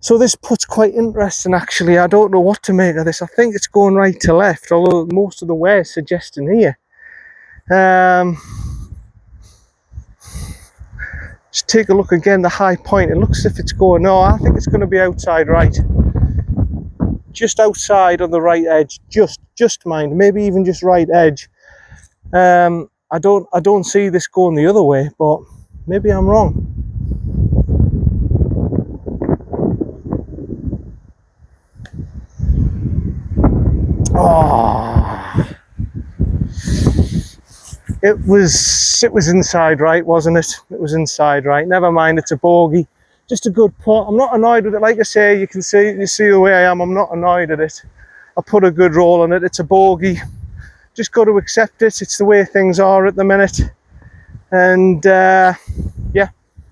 So this putt's quite interesting actually. I don't know what to make of this. I think it's going right to left, although most of the way is suggesting here. Just take a look again, the high point. It looks as if it's going, no, I think it's going to be outside right. Just outside on the right edge, just mind, maybe even just right edge. I don't see this going the other way, but maybe I'm wrong. Oh, it was inside right, wasn't it? It was inside right. Never mind, it's a bogey. Just a good putt. I'm not annoyed with it. Like I say, you see the way I am. I'm not annoyed at it. I put a good roll on it. It's a bogey. Just got to accept it. It's the way things are at the minute. And yeah,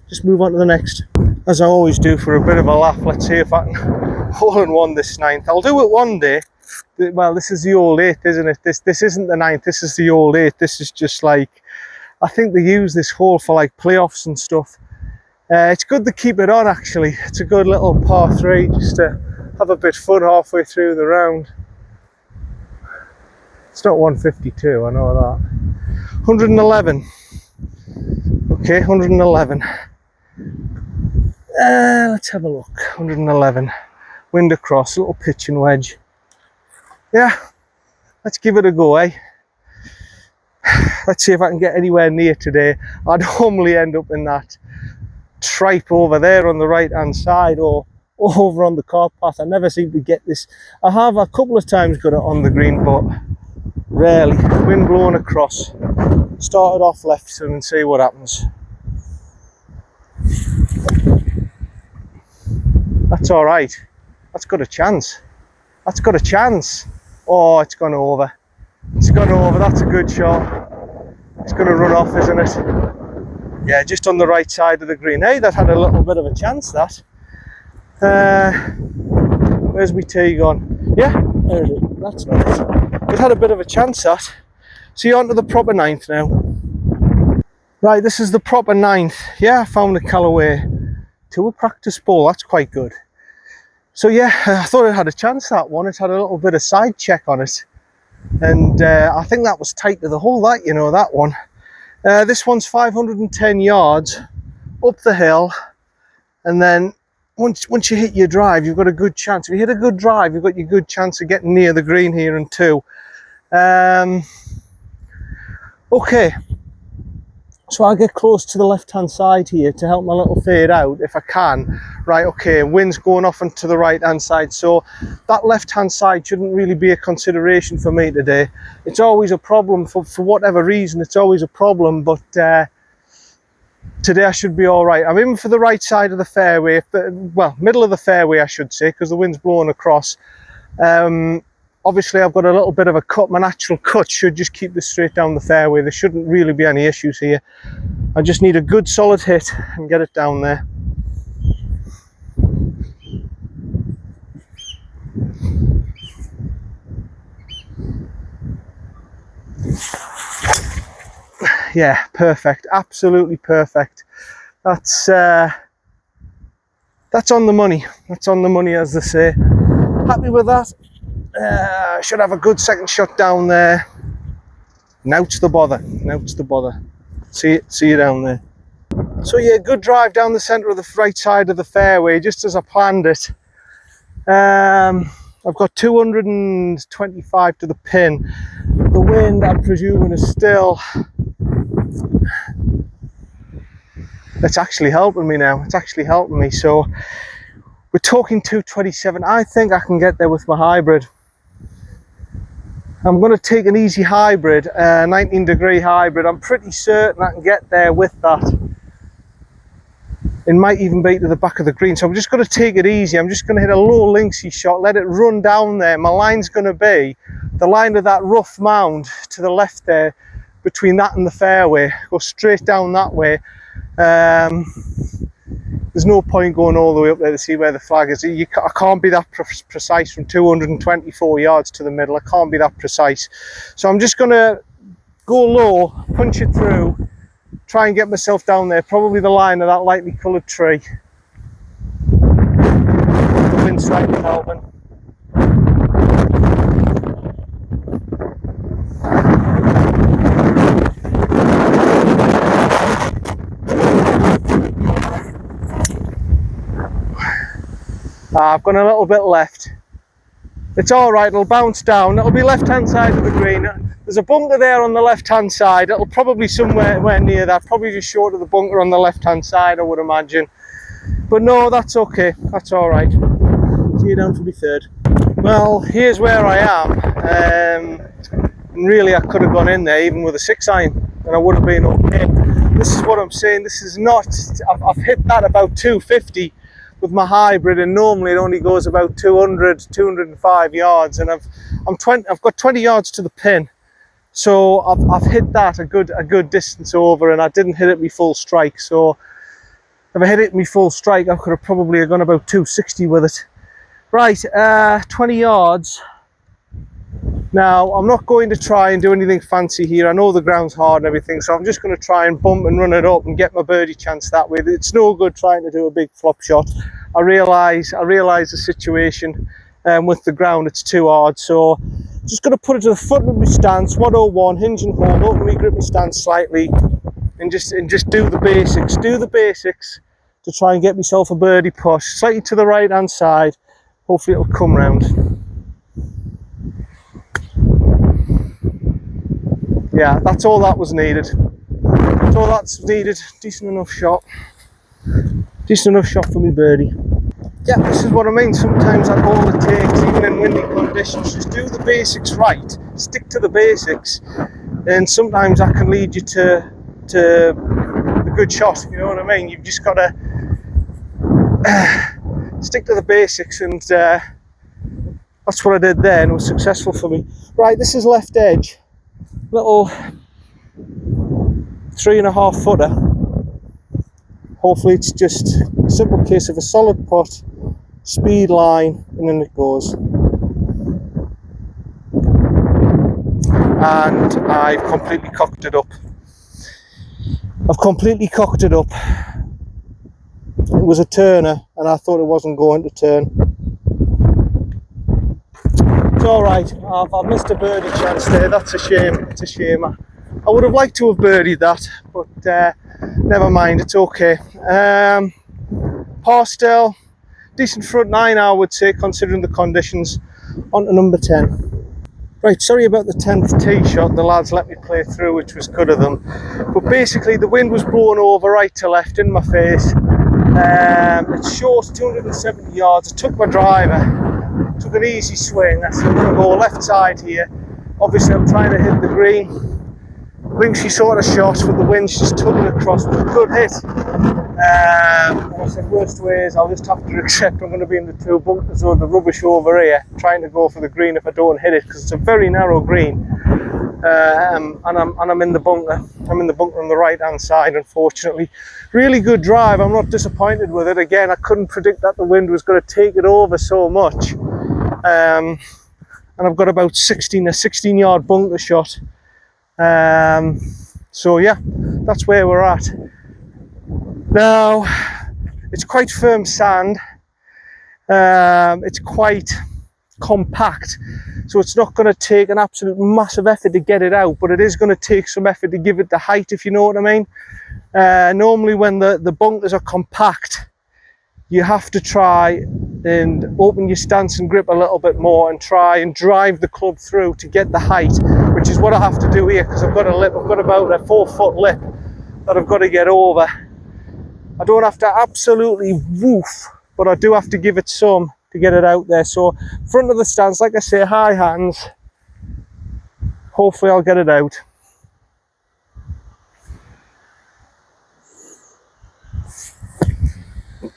just move on to the next. As I always do for a bit of a laugh, let's see if I can hole in one this 9th. I'll do it one day. Well, this is the old 8th, isn't it? This isn't the 9th, this is the old 8th. This is just like, I think they use this hole for like playoffs and stuff. It's good to keep it on actually. It's a good little par 3 just to have a bit of fun halfway through the round. It's not 152, I know that. 111. Okay, 111. Let's have a look. 111. Wind across, a little pitching wedge. Yeah, let's give it a go, eh? Let's see if I can get anywhere near today. I normally end up in that tripe over there on the right hand side or over on the car path. I never seem to get this. I have a couple of times got it on the green, but rarely. Wind blowing across. Started off left soon and see what happens. That's all right. That's got a chance. That's got a chance. Oh, it's gone over. It's gone over. That's a good shot. It's going to run off, isn't it? Yeah, just on the right side of the green. Hey, that had a little bit of a chance, that. Where's my tee gone? Yeah, there it is. That's nice. It had a bit of a chance, that. So you're on to the proper 9th now. Right, this is the proper 9th. Yeah, I found a Callaway to a practice ball. That's quite good. So yeah, I thought it had a chance, that one. It had a little bit of side check on it. And I think that was tight to the hole, that, you know, that one. This one's 510 yards up the hill. And then once you hit your drive, you've got a good chance. If you hit a good drive, you've got your good chance of getting near the green here in 2. Okay. So I'll get close to the left-hand side here to help my little fade out if I can. Right, okay, wind's going off onto the right-hand side. So that left-hand side shouldn't really be a consideration for me today. It's always a problem for whatever reason. It's always a problem, but today I should be all right. I'm aiming for the right side of the fairway, well, middle of the fairway, I should say, because the wind's blowing across. Obviously, I've got a little bit of a cut. My natural cut should just keep this straight down the fairway. There shouldn't really be any issues here. I just need a good solid hit and get it down there. Yeah, perfect. Absolutely perfect. That's on the money. That's on the money, as they say. Happy with that. Should have a good second shot down there. Now's the bother. Now's the bother. See you down there. So yeah, good drive down the centre of the right side of the fairway, just as I planned it. I've got 225 to the pin. The wind, I'm presuming, is still it's actually helping me now. It's actually helping me. So we're talking 227. I think I can get there with my hybrid. I'm going to take an easy hybrid, 19-degree hybrid. I'm pretty certain I can get there with that. It might even be to the back of the green. So I'm just going to take it easy. I'm just going to hit a low linksy shot, let it run down there. My line's going to be the line of that rough mound to the left there, between that and the fairway. Go straight down that way. There's no point going all the way up there to see where the flag is. I can't be that precise from 224 yards to the middle. I can't be that precise. So I'm just going to go low, punch it through, try and get myself down there, probably the line of that lightly coloured tree. The wind slightly helping. I've gone a little bit left. It's all right, it'll bounce down. It'll be left-hand side of the green. There's a bunker there on the left-hand side. It'll probably somewhere near that, probably just short of the bunker on the left-hand side, I would imagine. But no, that's okay. That's all right. See you down for the third. Well, here's where I am. Really, I could have gone in there even with a 6-iron, and I would have been okay. This is what I'm saying. This is not. I've hit that about 250. With my hybrid, and normally it only goes about 200, 205 yards, and I've got 20 yards to the pin, so I've hit that a good distance over, and I didn't hit it me full strike. So if I hit it me full strike, I could have probably gone about 260 with it. Right, 20 yards. Now I'm not going to try and do anything fancy here. I know the ground's hard and everything, so I'm just going to try and bump and run it up and get my birdie chance that way. It's no good trying to do a big flop shot. I realise the situation with the ground, it's too hard. So just going to put it to the foot of my stance, 101, hinge and hold, open my grip and stance slightly, and just do the basics. Do the basics to try and get myself a birdie push, slightly to the right hand side. Hopefully it'll come round. Yeah, that's all that was needed. That's all that's needed. Decent enough shot. Decent enough shot for me birdie. Yeah, this is what I mean. Sometimes that's all it takes, even in windy conditions. Just do the basics right. Stick to the basics. And sometimes that can lead you to a good shot. You know what I mean? You've just got to stick to the basics, and that's what I did there, and it was successful for me. Right, this is left edge. Little 3.5 footer. Hopefully it's just a simple case of a solid putt, speed line, and then it goes. And I've completely cocked it up. I've completely cocked it up. It was a turner, and I thought it wasn't going to turn. It's all right. I've missed a birdie chance there. That's a shame. It's a shame. I would have liked to have birdied that, but never mind. It's okay. Par still, decent front 9, I would say, considering the conditions. On to number 10. Right, sorry about the 10th tee shot. The lads let me play through, which was good of them. But basically, the wind was blowing over right to left in my face. It's short, 270 yards. I took my driver. Took an easy swing. I said, I'm going to go left side here. Obviously, I'm trying to hit the green. Linksy sort of shot, but the wind's just tugging across. It was a good hit. And I said, worst ways, I'll just have to accept I'm going to be in the 2 bunkers or the rubbish over here, trying to go for the green if I don't hit it, because it's a very narrow green. And I'm in the bunker. I'm in the bunker on the right hand side, unfortunately. Really good drive. I'm not disappointed with it. Again, I couldn't predict that the wind was going to take it over so much. And I've got about a 16 yard bunker shot. So yeah, that's where we're at. Now, it's quite firm sand. It's quite compact, so it's not going to take an absolute massive effort to get it out, but it is going to take some effort to give it the height, if you know what I mean. Normally when the bunkers are compact, you have to try and open your stance and grip a little bit more and try and drive the club through to get the height, which is what I have to do here, because I've got a lip. I've got about a 4 foot lip that I've got to get over. I don't have to absolutely woof, but I do have to give it some to get it out there. So front of the stance, like I say, high hands. Hopefully I'll get it out.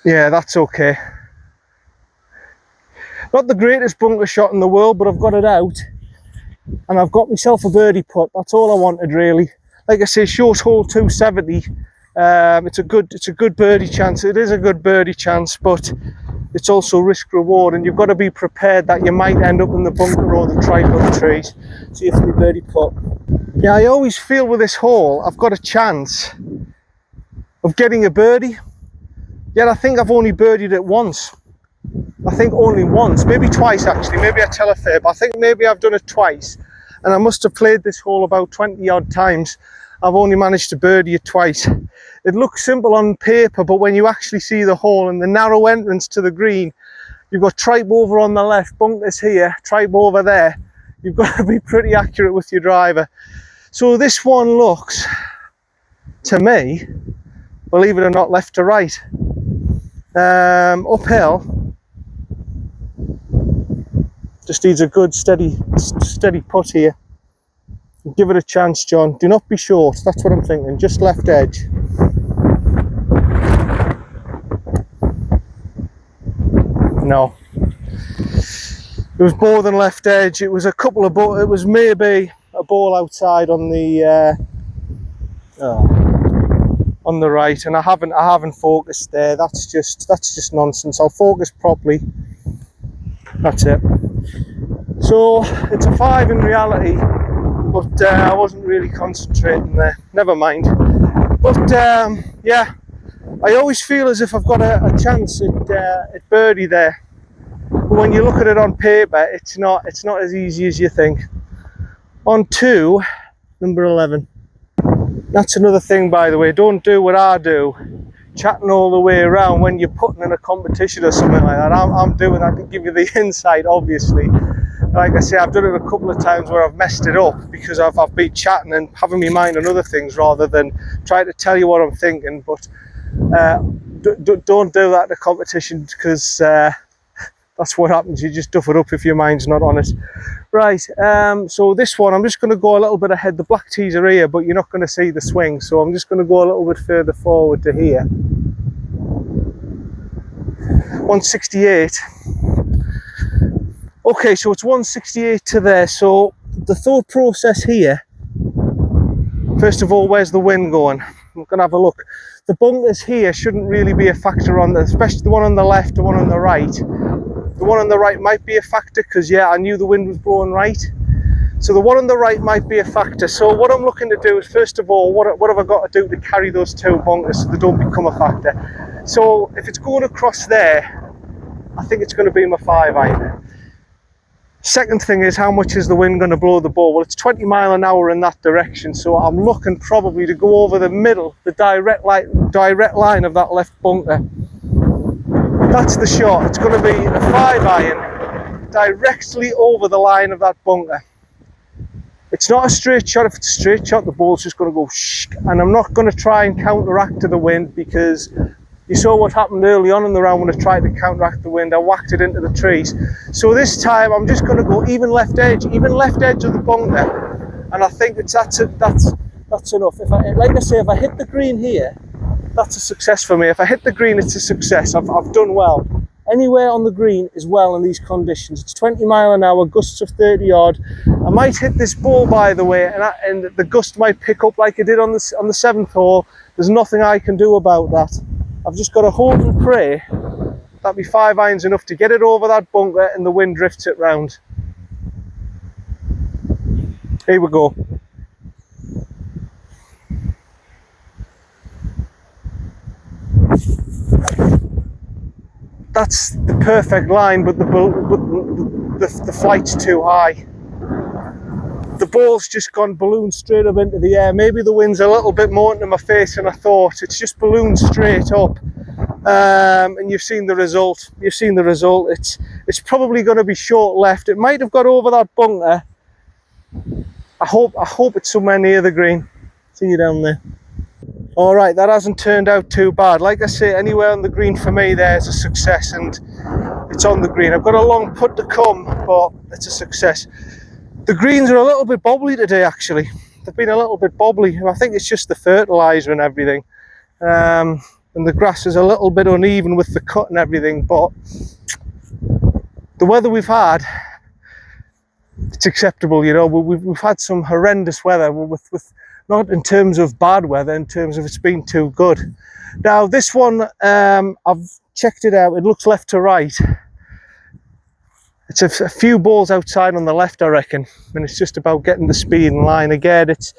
Yeah, that's okay. Not the greatest bunker shot in the world, but I've got it out. And I've got myself a birdie putt. That's all I wanted, really. Like I say, short hole 270. It's a good birdie chance. It is a good birdie chance, but it's also risk reward, and you've got to be prepared that you might end up in the bunker or the tripod trees. So you have to be birdie putt. Yeah, I always feel with this hole, I've got a chance of getting a birdie. Yet I think I've only birdied it once. I think only once, maybe twice actually. Maybe I tell a fib. I think maybe I've done it twice, and I must have played this hole about 20 odd times. I've only managed to birdie it twice. It looks simple on paper, but when you actually see the hole and the narrow entrance to the green, you've got tripe over on the left, bunkers here, tripe over there. You've got to be pretty accurate with your driver. So this one looks, to me, believe it or not, left to right. Uphill, just needs a good steady putt here. Give it a chance, John. Do not be short. That's what I'm thinking. Just left edge. No. It was more than left edge. It was a couple of balls. It was maybe a ball outside on the on the right, and I haven't focused there. That's just nonsense. I'll focus properly. That's it. So it's a 5 in reality. But I wasn't really concentrating there. Never mind. But yeah, I always feel as if I've got a chance at birdie there. But when you look at it on paper, it's not as easy as you think. On to number 11. That's another thing, by the way. Don't do what I do, chatting all the way around when you're putting in a competition or something like that. I'm doing that to give you the insight, obviously. Like I say, I've done it a couple of times where I've messed it up because I've been chatting and having my mind on other things rather than trying to tell you what I'm thinking. But don't do that in a competition, because that's what happens. You just duff it up if your mind's not on it. Right, so this one, I'm just going to go a little bit ahead. The black tees are here, but you're not going to see the swing. So I'm just going to go a little bit further forward to here. 168. Okay, so it's 168 to there. So the thought process here, first of all, where's the wind going? I'm going to have a look. The bunkers here shouldn't really be a factor on the, especially the one on the left, the one on the right. The one on the right might be a factor because, yeah, I knew the wind was blowing right. So the one on the right might be a factor. So what I'm looking to do is, first of all, what have I got to do to carry those two bunkers so they don't become a factor? So if it's going across there, I think it's going to be my 5-iron. Second thing is, how much is the wind going to blow the ball? Well, it's 20 mile an hour in that direction, so I'm looking probably to go over the middle, the direct line of that left bunker. That's the shot. It's going to be a 5-iron directly over the line of that bunker. It's not a straight shot. If it's a straight shot, the ball's just going to go shh, and I'm not going to try and counteract to the wind, because you saw what happened early on in the round when I tried to counteract the wind. I whacked it into the trees. So this time I'm just going to go even left edge of the bunker, and I think that's enough. If like I say, if I hit the green here, that's a success for me. If I hit the green, it's a success. I've done well. Anywhere on the green is well in these conditions. It's 20 mile an hour, gusts of 30 odd. I might hit this ball, by the way, and the gust might pick up like it did on the 7th hole. There's nothing I can do about that. I've just got to hope and pray that my 5-iron's enough to get it over that bunker and the wind drifts it round. Here we go. That's the perfect line, but the flight's too high. The ball's just gone balloon straight up into the air. Maybe the wind's a little bit more into my face than I thought. It's just ballooned straight up. And you've seen the result. It's probably going to be short left. It might have got over that bunker. I hope it's somewhere near the green. See you down there. All right, that hasn't turned out too bad. Like I say, anywhere on the green for me there's a success, and it's on the green. I've got a long putt to come, but it's a success. The greens are a little bit bobbly today, actually. They've been a little bit bobbly. I think it's just the fertiliser and everything. And the grass is a little bit uneven with the cut and everything, but the weather we've had, it's acceptable. You know, we've had some horrendous weather with not in terms of bad weather, in terms of it's been too good. Now this one, I've checked it out. It looks left to right. It's a few balls outside on the left, I reckon, and it's just about getting the speed in line. Again, it's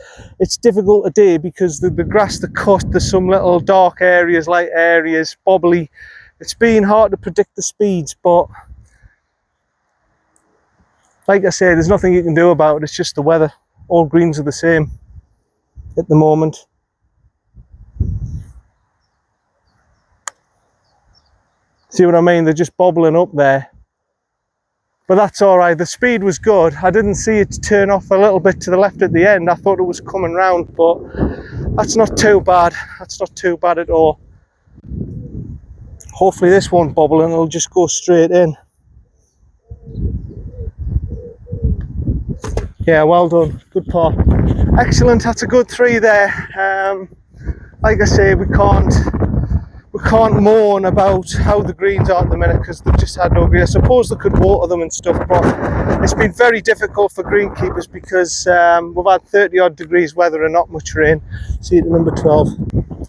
difficult today because the grass, the cut, there's some little dark areas, light areas, bobbly. It's been hard to predict the speeds, but like I say, there's nothing you can do about it. It's just the weather. All greens are the same at the moment. See what I mean? They're just bobbling up there. But that's all right. The speed was good. I didn't see it turn off a little bit to the left at the end. I thought it was coming round, but that's not too bad. That's not too bad at all. Hopefully this won't bobble and it'll just go straight in. Yeah, well done. Good par. Excellent. That's a good 3 there. Like I say, we can't mourn about how the greens are at the minute because they've just had no green. I suppose they could water them and stuff, but it's been very difficult for greenkeepers because we've had 30 odd degrees weather and not much rain. See it at number 12.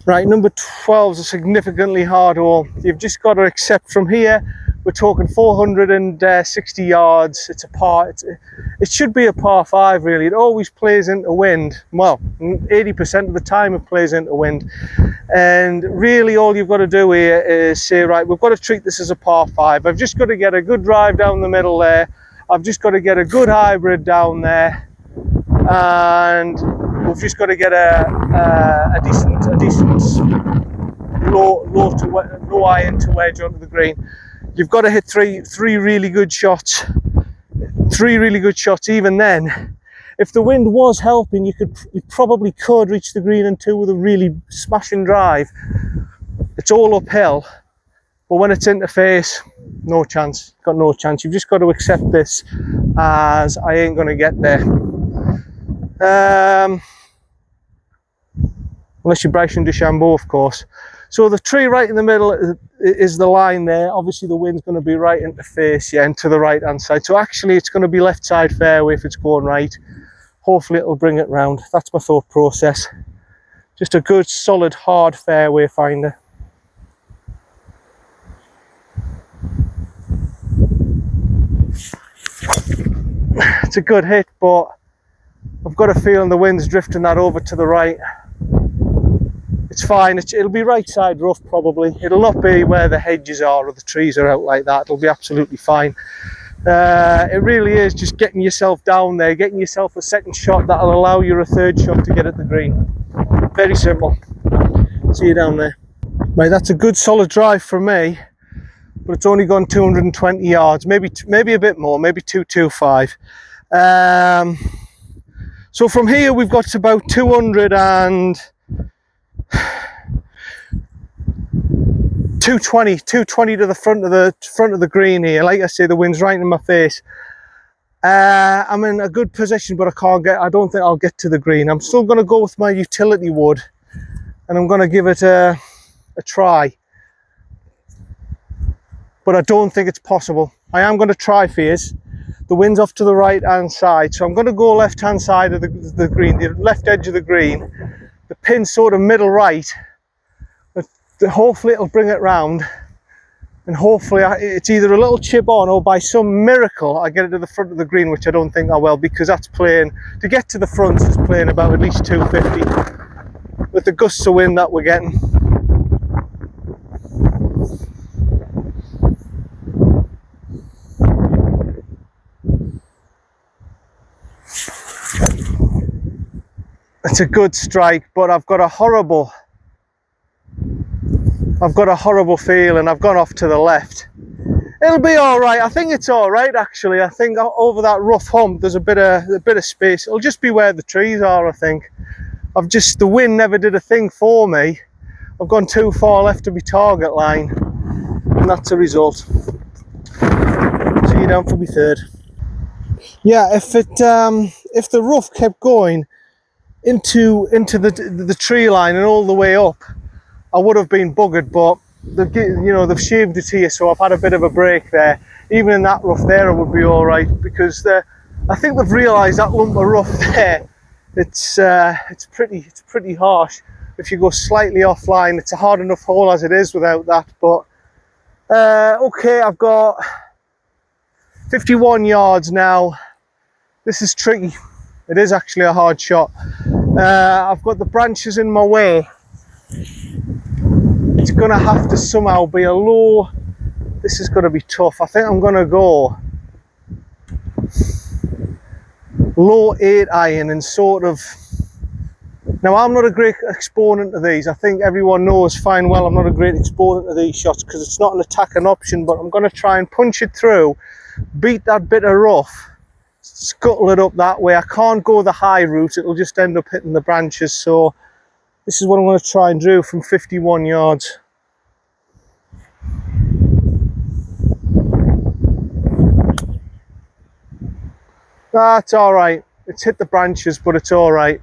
Right, number 12 is a significantly hard hole. You've just got to accept from here, we're talking 460 yards. It's a par. It should be a par 5 really. It always plays into wind. Well, 80% of the time it plays into wind. And really all you've got to do here is say, right, we've got to treat this as a par 5. I've just got to get a good drive down the middle there. I've just got to get a good hybrid down there. And we've just got to get a decent low iron to wedge onto the green. You've got to hit three really good shots. 3 really good shots. Even then, if the wind was helping, you probably could reach the green and 2 with a really smashing drive. It's all uphill, but when it's interface, no chance. Got no chance. You've just got to accept this as I ain't going to get there. Unless you're Bryson DeChambeau, of course. So the tree right in the middle is the line there. Obviously the wind's going to be right into face, yeah, and to the right hand side. So actually it's going to be left side fairway if it's going right. Hopefully it'll bring it round. That's my thought process. Just a good, solid, hard fairway finder. It's a good hit, but I've got a feeling the wind's drifting that over to the right. It's fine. It'll be right side rough probably. It'll not be where the hedges are or the trees are out like that. It'll be absolutely fine. It really is just getting yourself down there, getting yourself a second shot that'll allow you a third shot to get at the green. Very simple. See you down there. Right, that's a good solid drive from me, but it's only gone 220 yards, maybe a bit more, maybe 225. So from here we've got about 220 to the front of the green here. Like I say, the wind's right in my face. I'm in a good position, but I don't think I'll get to the green. I'm still going to go with my utility wood and I'm going to give it a try, but I don't think it's possible. I am going to try for you. The wind's off to the right hand side, so I'm going to go left hand side of the green, the left edge of the green. The pin's sort of middle right, but hopefully it'll bring it round, and hopefully it's either a little chip on or by some miracle I get it to the front of the green, which I don't think I will, because that's playing, to get to the front is playing about at least 250 with the gusts of wind that we're getting. It's a good strike, but I've got a horrible feeling. I've gone off to the left. It'll be all right. I think it's all right actually. I think over that rough hump there's a bit of space. It'll just be where the trees are, I think. the wind never did a thing for me. I've gone too far left of my target line, and that's the result. So you're down for me third. Yeah, if the rough kept going into the tree line and all the way up, I would have been buggered, but they've shaved it here, so I've had a bit of a break there. Even in that rough there, I would be all right, because I think they've realised that lump of rough there. It's pretty harsh. If you go slightly offline, it's a hard enough hole as it is without that. But okay, I've got 51 yards now. This is tricky. It is actually a hard shot. I've got the branches in my way. It's gonna have to somehow be a low. This is gonna be tough. I think I'm gonna go low 8 iron and sort of. Now, I'm not a great exponent of these. I think everyone knows fine well I'm not a great exponent of these shots because it's not an attacking option, but I'm going to try and punch it through, beat that bit of rough, scuttle it up that way. I can't go the high route, it'll just end up hitting the branches, so this is what I'm going to try and do from 51 yards. That's alright, it's hit the branches, but it's alright.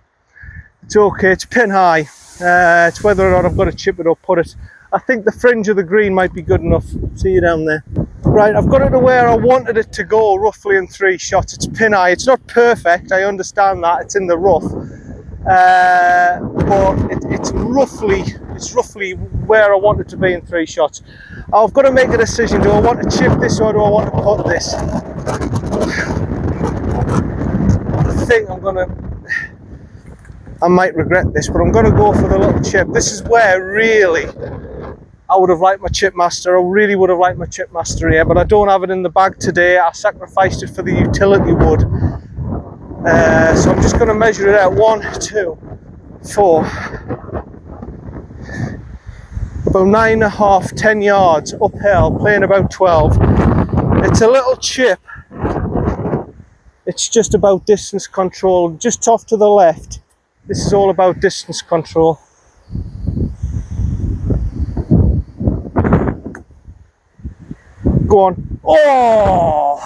It's okay, it's pin high. It's whether or not I've got to chip it or put it. I think the fringe of the green might be good enough. See you down there. Right, I've got it to where I wanted it to go, roughly in 3 shots. It's pin high. It's not perfect, I understand that. It's in the rough. But it's roughly where I want it to be in 3 shots. I've got to make a decision. Do I want to chip this or do I want to put this? I think I might regret this, but I'm going to go for the little chip. This is where really I would have liked my chip master. I really would have liked my chip master here, but I don't have it in the bag today. I sacrificed it for the utility wood. So I'm just going to measure it out. 1, 2, 4. About 9.5, 10 yards uphill, playing about 12. It's a little chip. It's just about distance control, just off to the left. This is all about distance control. Go on. Oh!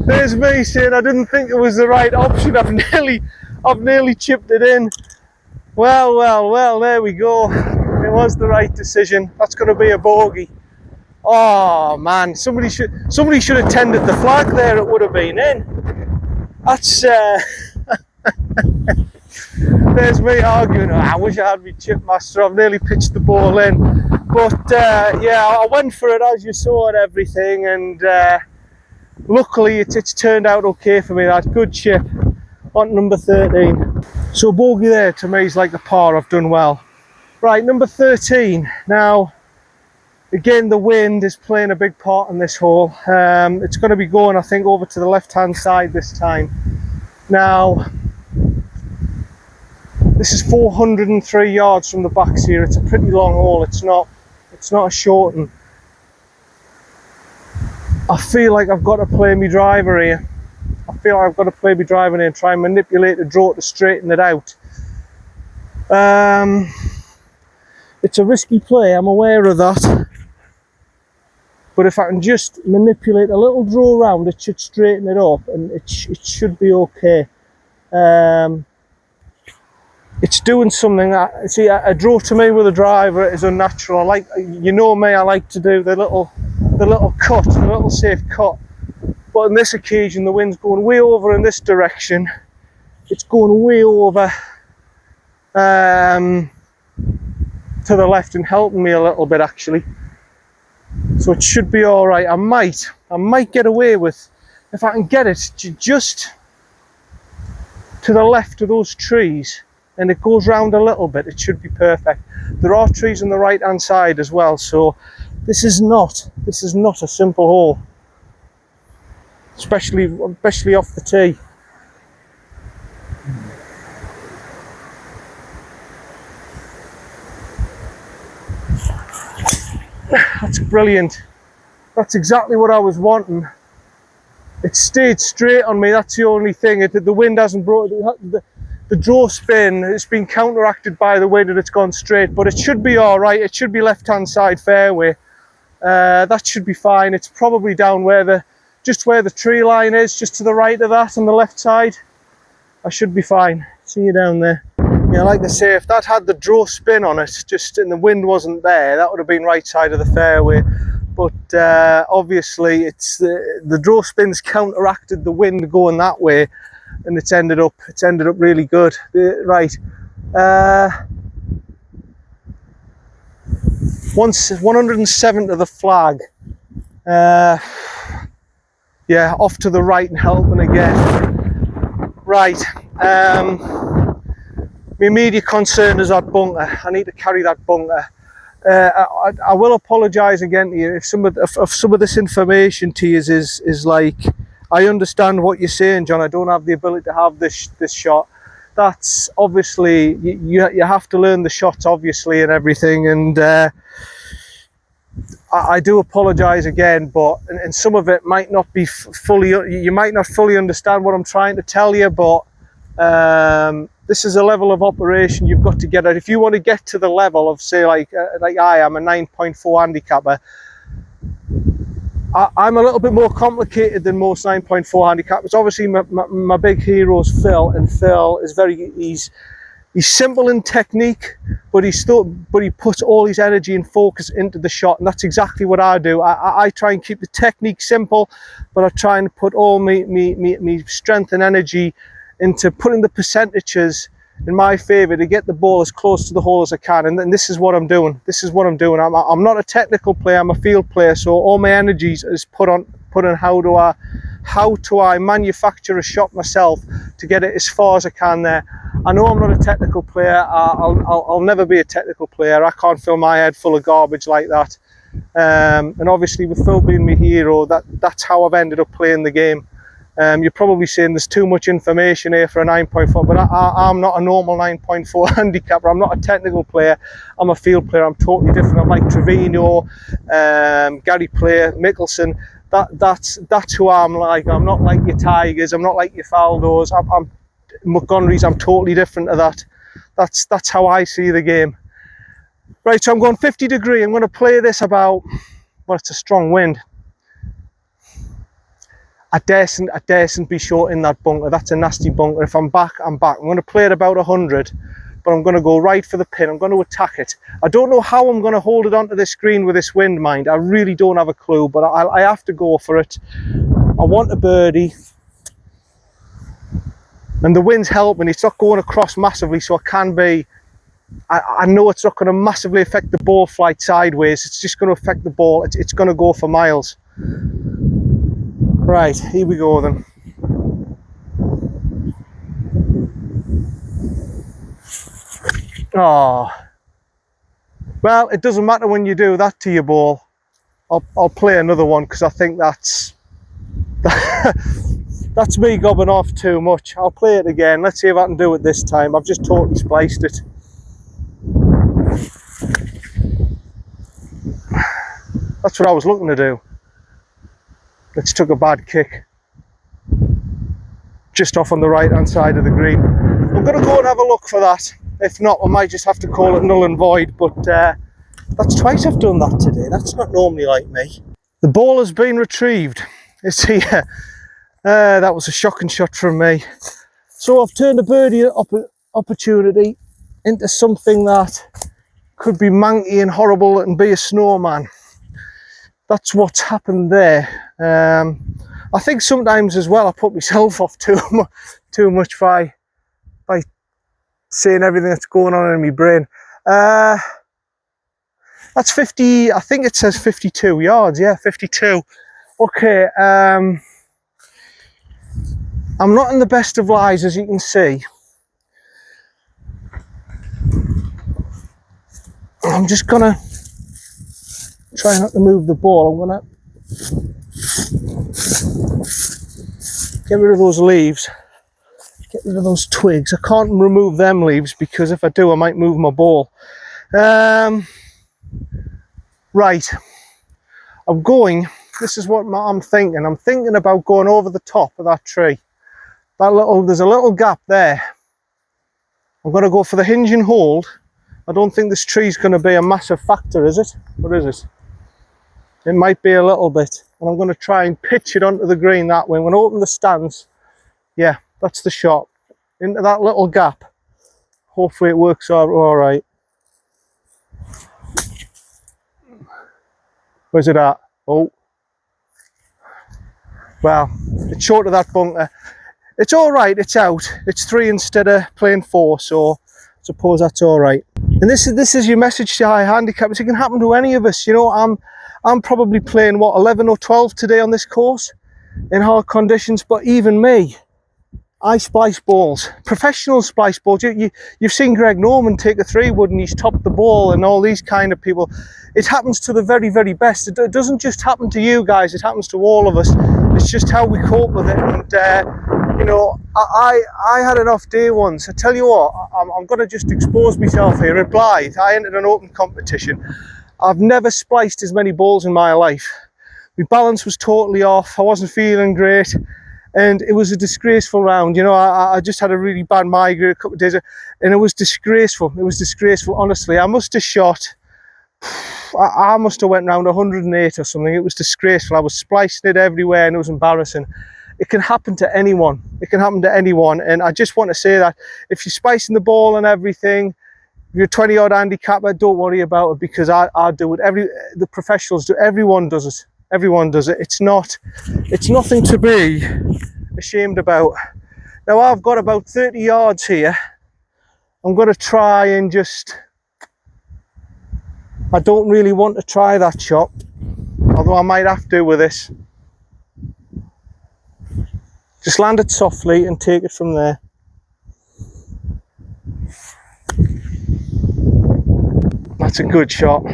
There's me saying I didn't think it was the right option. I've nearly chipped it in. Well, there we go. It was the right decision. That's going to be a bogey. Oh man, somebody should have tended the flag there. It would have been in. That's there's me arguing. Oh, I wish I had my chip master. I've nearly pitched the ball in, but yeah, I went for it as you saw and everything, and luckily it's turned out okay for me. That good chip on number 13. So bogey there to me is like a par. I've done well. Right, number 13 now. Again, the wind is playing a big part in this hole. It's going to be going, I think, over to the left-hand side this time. Now, this is 403 yards from the backs here. It's a pretty long hole. It's not a short one. I feel like I've got to play my driver here. And try and manipulate the draw to straighten it out. It's a risky play, I'm aware of that. But if I can just manipulate a little draw around, it should straighten it up, and it should be okay. It's doing something. See, a draw to me with a driver is unnatural. You know me, I like to do the little cut, the little safe cut. But on this occasion, the wind's going way over in this direction. It's going way over to the left and helping me a little bit actually. So it should be all right. I might get away with, if I can get it just to the left of those trees and it goes round a little bit, it should be perfect. There are trees on the right hand side as well, so this is not a simple hole, especially off the tee. That's brilliant. That's exactly what I was wanting. It stayed straight on me, that's the only thing. The wind hasn't brought the draw spin. It's been counteracted by the wind and it's gone straight, but it should be all right. It should be left-hand side fairway. That should be fine. It's probably down where just where the tree line is, just to the right of that on the left side. I should be fine. See you down there. Yeah, like I say, if that had the draw spin on it, and the wind wasn't there, that would have been right side of the fairway. But obviously, it's the draw spin's counteracted the wind going that way, and it's ended up really good. Right. 107 to the flag. Yeah, off to the right and helping again. Right. My immediate concern is that bunker. I need to carry that bunker. I will apologise again to you if some of this information to you is like, I understand what you're saying, John. I don't have the ability to have this shot. That's obviously, you have to learn the shots, obviously, and everything, and I do apologise again, but and some of it might not be fully, you might not fully understand what I'm trying to tell you, but this is a level of operation you've got to get at. If you want to get to the level of, say, like I am a 9.4 handicapper, I'm a little bit more complicated than most 9.4 handicappers. Obviously, my big hero is Phil, and Phil is he's simple in technique, but he puts all his energy and focus into the shot, and that's exactly what I do. I try and keep the technique simple, but I try and put all me strength and energy into putting the percentages in my favour to get the ball as close to the hole as I can, and this is what I'm doing. I'm not a technical player, I'm a field player, so all my energies is put on how do I manufacture a shot myself to get it as far as I can there. I know I'm not a technical player. I'll never be a technical player. I can't fill my head full of garbage like that. And obviously with Phil being my hero, that's how I've ended up playing the game. You're probably saying there's too much information here for a 9.4, but I'm not a normal 9.4 handicapper. I'm not a technical player. I'm a field player. I'm totally different. I'm like Trevino, Gary Player, Mickelson. That's who I'm like. I'm not like your Tigers. I'm not like your Faldos. I'm Montgomery's. I'm totally different to that. That's how I see the game. Right, so I'm going 50 degree. I'm going to play this about, well, it's a strong wind. I daresn't be short in that bunker. That's a nasty bunker. If I'm back, I'm back. I'm going to play it about 100, but I'm going to go right for the pin. I'm going to attack it. I don't know how I'm going to hold it onto this green with this wind, mind. I really don't have a clue, but I have to go for it. I want a birdie. And the wind's helping. It's not going across massively, so I know it's not going to massively affect the ball flight sideways. It's just going to affect the ball. It's going to go for miles. Right, here we go then. Oh, well, it doesn't matter when you do that to your ball. I'll play another one because I think that's me gobbing off too much. I'll play it again. Let's see if I can do it this time. I've just totally spliced it. That's what I was looking to do. It's took a bad kick. Just off on the right hand side of the green. I'm going to go and have a look for that. If not, I might just have to call it null and void, but that's twice I've done that today. That's not normally like me. The ball has been retrieved. It's here. That was a shocking shot from me. So I've turned a birdie opportunity into something that could be manky and horrible and be a snowman. That's what's happened there. I think sometimes as well I put myself off too much by saying everything that's going on in my brain. That's 50, I think it says 52 yards, yeah, 52. Okay, I'm not in the best of lies, as you can see. I'm just gonna try not to move the ball. I'm gonna get rid of those leaves, get rid of those twigs. I can't remove them leaves because if I do I might move my ball. Right, I'm going, this is what I'm thinking. I'm thinking about going over the top of that tree. There's a little gap there. I'm going to go for the hinge and hold. I don't think this tree's going to be a massive factor, is it? What is it? It might be a little bit. And I'm going to try and pitch it onto the green that way. I'm going to open the stance. Yeah, that's the shot. Into that little gap. Hopefully it works out all right. Where's it at? Oh. Well, it's short of that bunker. It's all right, it's out. It's 3 instead of playing 4, so I suppose that's all right. And this is your message to high handicappers. It can happen to any of us. You know, I'm probably playing, what, 11 or 12 today on this course in hard conditions, but even me, I splice balls, professional splice balls. You've seen Greg Norman take a 3-wood and he's topped the ball, and all these kind of people. It happens to the very, very best. It doesn't just happen to you guys, it happens to all of us. It's just how we cope with it. And you know, I had an off day once. I tell you what, I'm going to just expose myself here. At Blythe, I entered an open competition. I've never spliced as many balls in my life. My balance was totally off. I wasn't feeling great. And it was a disgraceful round. You know, I just had a really bad migraine a couple of days ago, and it was disgraceful. It was disgraceful, honestly. I must have shot, I must have went round 108 or something. It was disgraceful. I was splicing it everywhere and it was embarrassing. It can happen to anyone. It can happen to anyone. And I just want to say that if you're spicing the ball and everything, if you're a 20-odd handicapper, don't worry about it, because I do it. The professionals do. Everyone does it. Everyone does it. It's nothing to be ashamed about. Now I've got about 30 yards here. I'm going to try and just, I don't really want to try that shot, although I might have to with this. Just land it softly and take it from there. That's a good shot.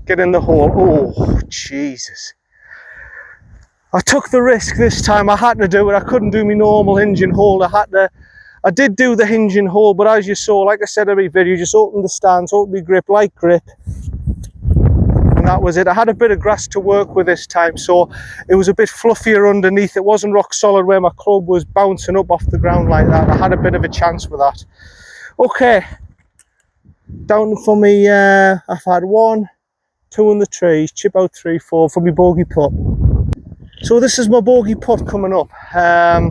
Get in the hole. Oh, Jesus. I took the risk this time. I had to do it. I couldn't do my normal hinge and hold. I did do the hinge and hold, but as you saw, like I said in my video, just open the stance, open my grip, light grip, and that was it. I had a bit of grass to work with this time, so it was a bit fluffier underneath. It wasn't rock solid where my club was bouncing up off the ground like that. I had a bit of a chance with that. Okay, down for me, I've had 1, 2 in the trees, chip out 3, 4 for my bogey putt. So this is my bogey putt coming up. I've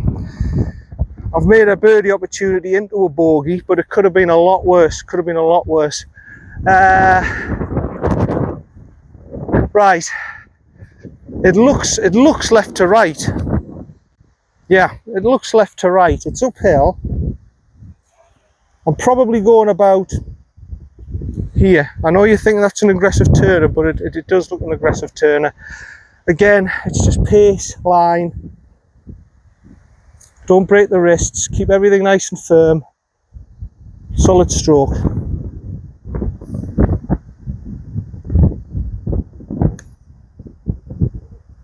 made a birdie opportunity into a bogey, but it could have been a lot worse. Could have been a lot worse. Right. It looks left to right. Yeah, it looks left to right. It's uphill. I'm probably going about here. I know you think that's an aggressive turner, but it does look an aggressive turner. Again, it's just pace, line. Don't break the wrists. Keep everything nice and firm. Solid stroke.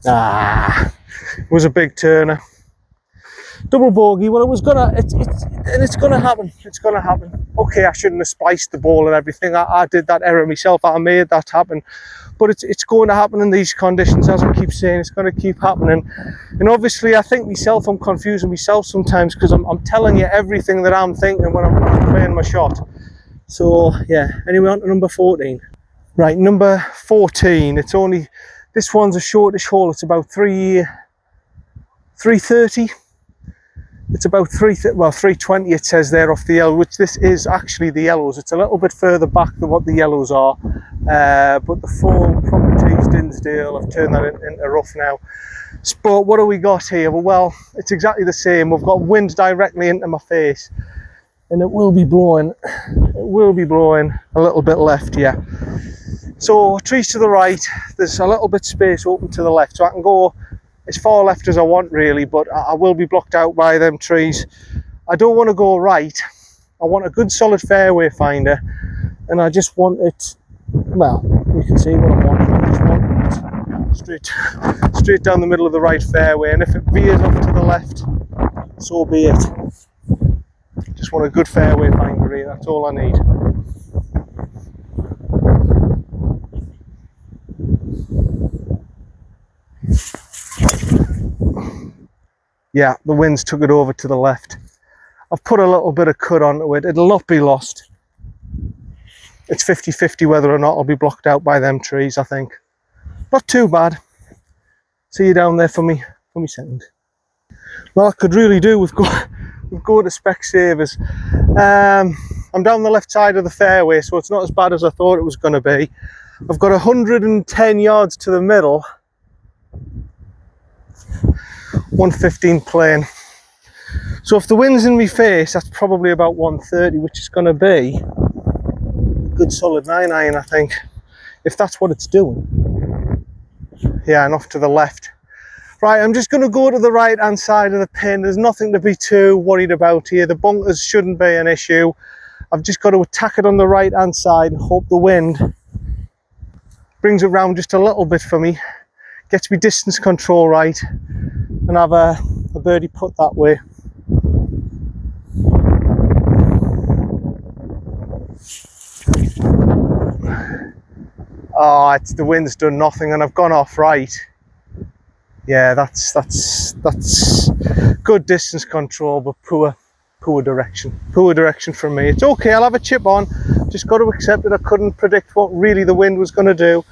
It was a big turner. Double bogey. Well, it's gonna happen. It's gonna happen. Okay, I shouldn't have spliced the ball and everything. I did that error myself. I made that happen. But it's going to happen in these conditions, as I keep saying. It's going to keep happening. And obviously, I think myself, I'm confusing myself sometimes, because I'm telling you everything that I'm thinking when I'm playing my shot. So, yeah. Anyway, on to number 14. Right, number 14. It's only, this one's a shortish hole. It's about 330. It's about 320 it says there off the yellow, which this is actually the yellows. It's a little bit further back than what the yellows are, but the full properties Dinsdale, I've turned that into rough now. But what do we got here? Well, it's exactly the same. We've got wind directly into my face, and it will be blowing a little bit left, yeah. So trees to the right, there's a little bit space open to the left, so I can go as far left as I want really, but I will be blocked out by them trees. I don't want to go right. I want a good solid fairway finder, and I just want it, well, you can see what I want. I just want it straight down the middle of the right fairway, and if it veers off to the left, so be it. Just want a good fairway finder here, that's all I need. Yeah, the winds took it over to the left. I've put a little bit of cut onto it. It'll not be lost. It's 50-50 whether or not I'll be blocked out by them trees, I think. Not too bad. See you down there for me second. Well, I could really do with going to Specsavers. I'm down the left side of the fairway, so it's not as bad as I thought it was going to be. I've got 110 yards to the middle, 115 plain. So if the wind's in my face, that's probably about 130, which is going to be a good solid 9-iron, I think, if that's what it's doing. Yeah, and off to the left. Right, I'm just going to go to the right hand side of the pin. There's nothing to be too worried about here. The bunkers shouldn't be an issue. I've just got to attack it on the right hand side and hope the wind brings it round just a little bit for me, gets me distance control right, and have a birdie putt that way. Oh, the wind's done nothing and I've gone off right. Yeah, that's good distance control, but poor direction from me. It's okay, I'll have a chip on. Just got to accept that I couldn't predict what really the wind was going to do.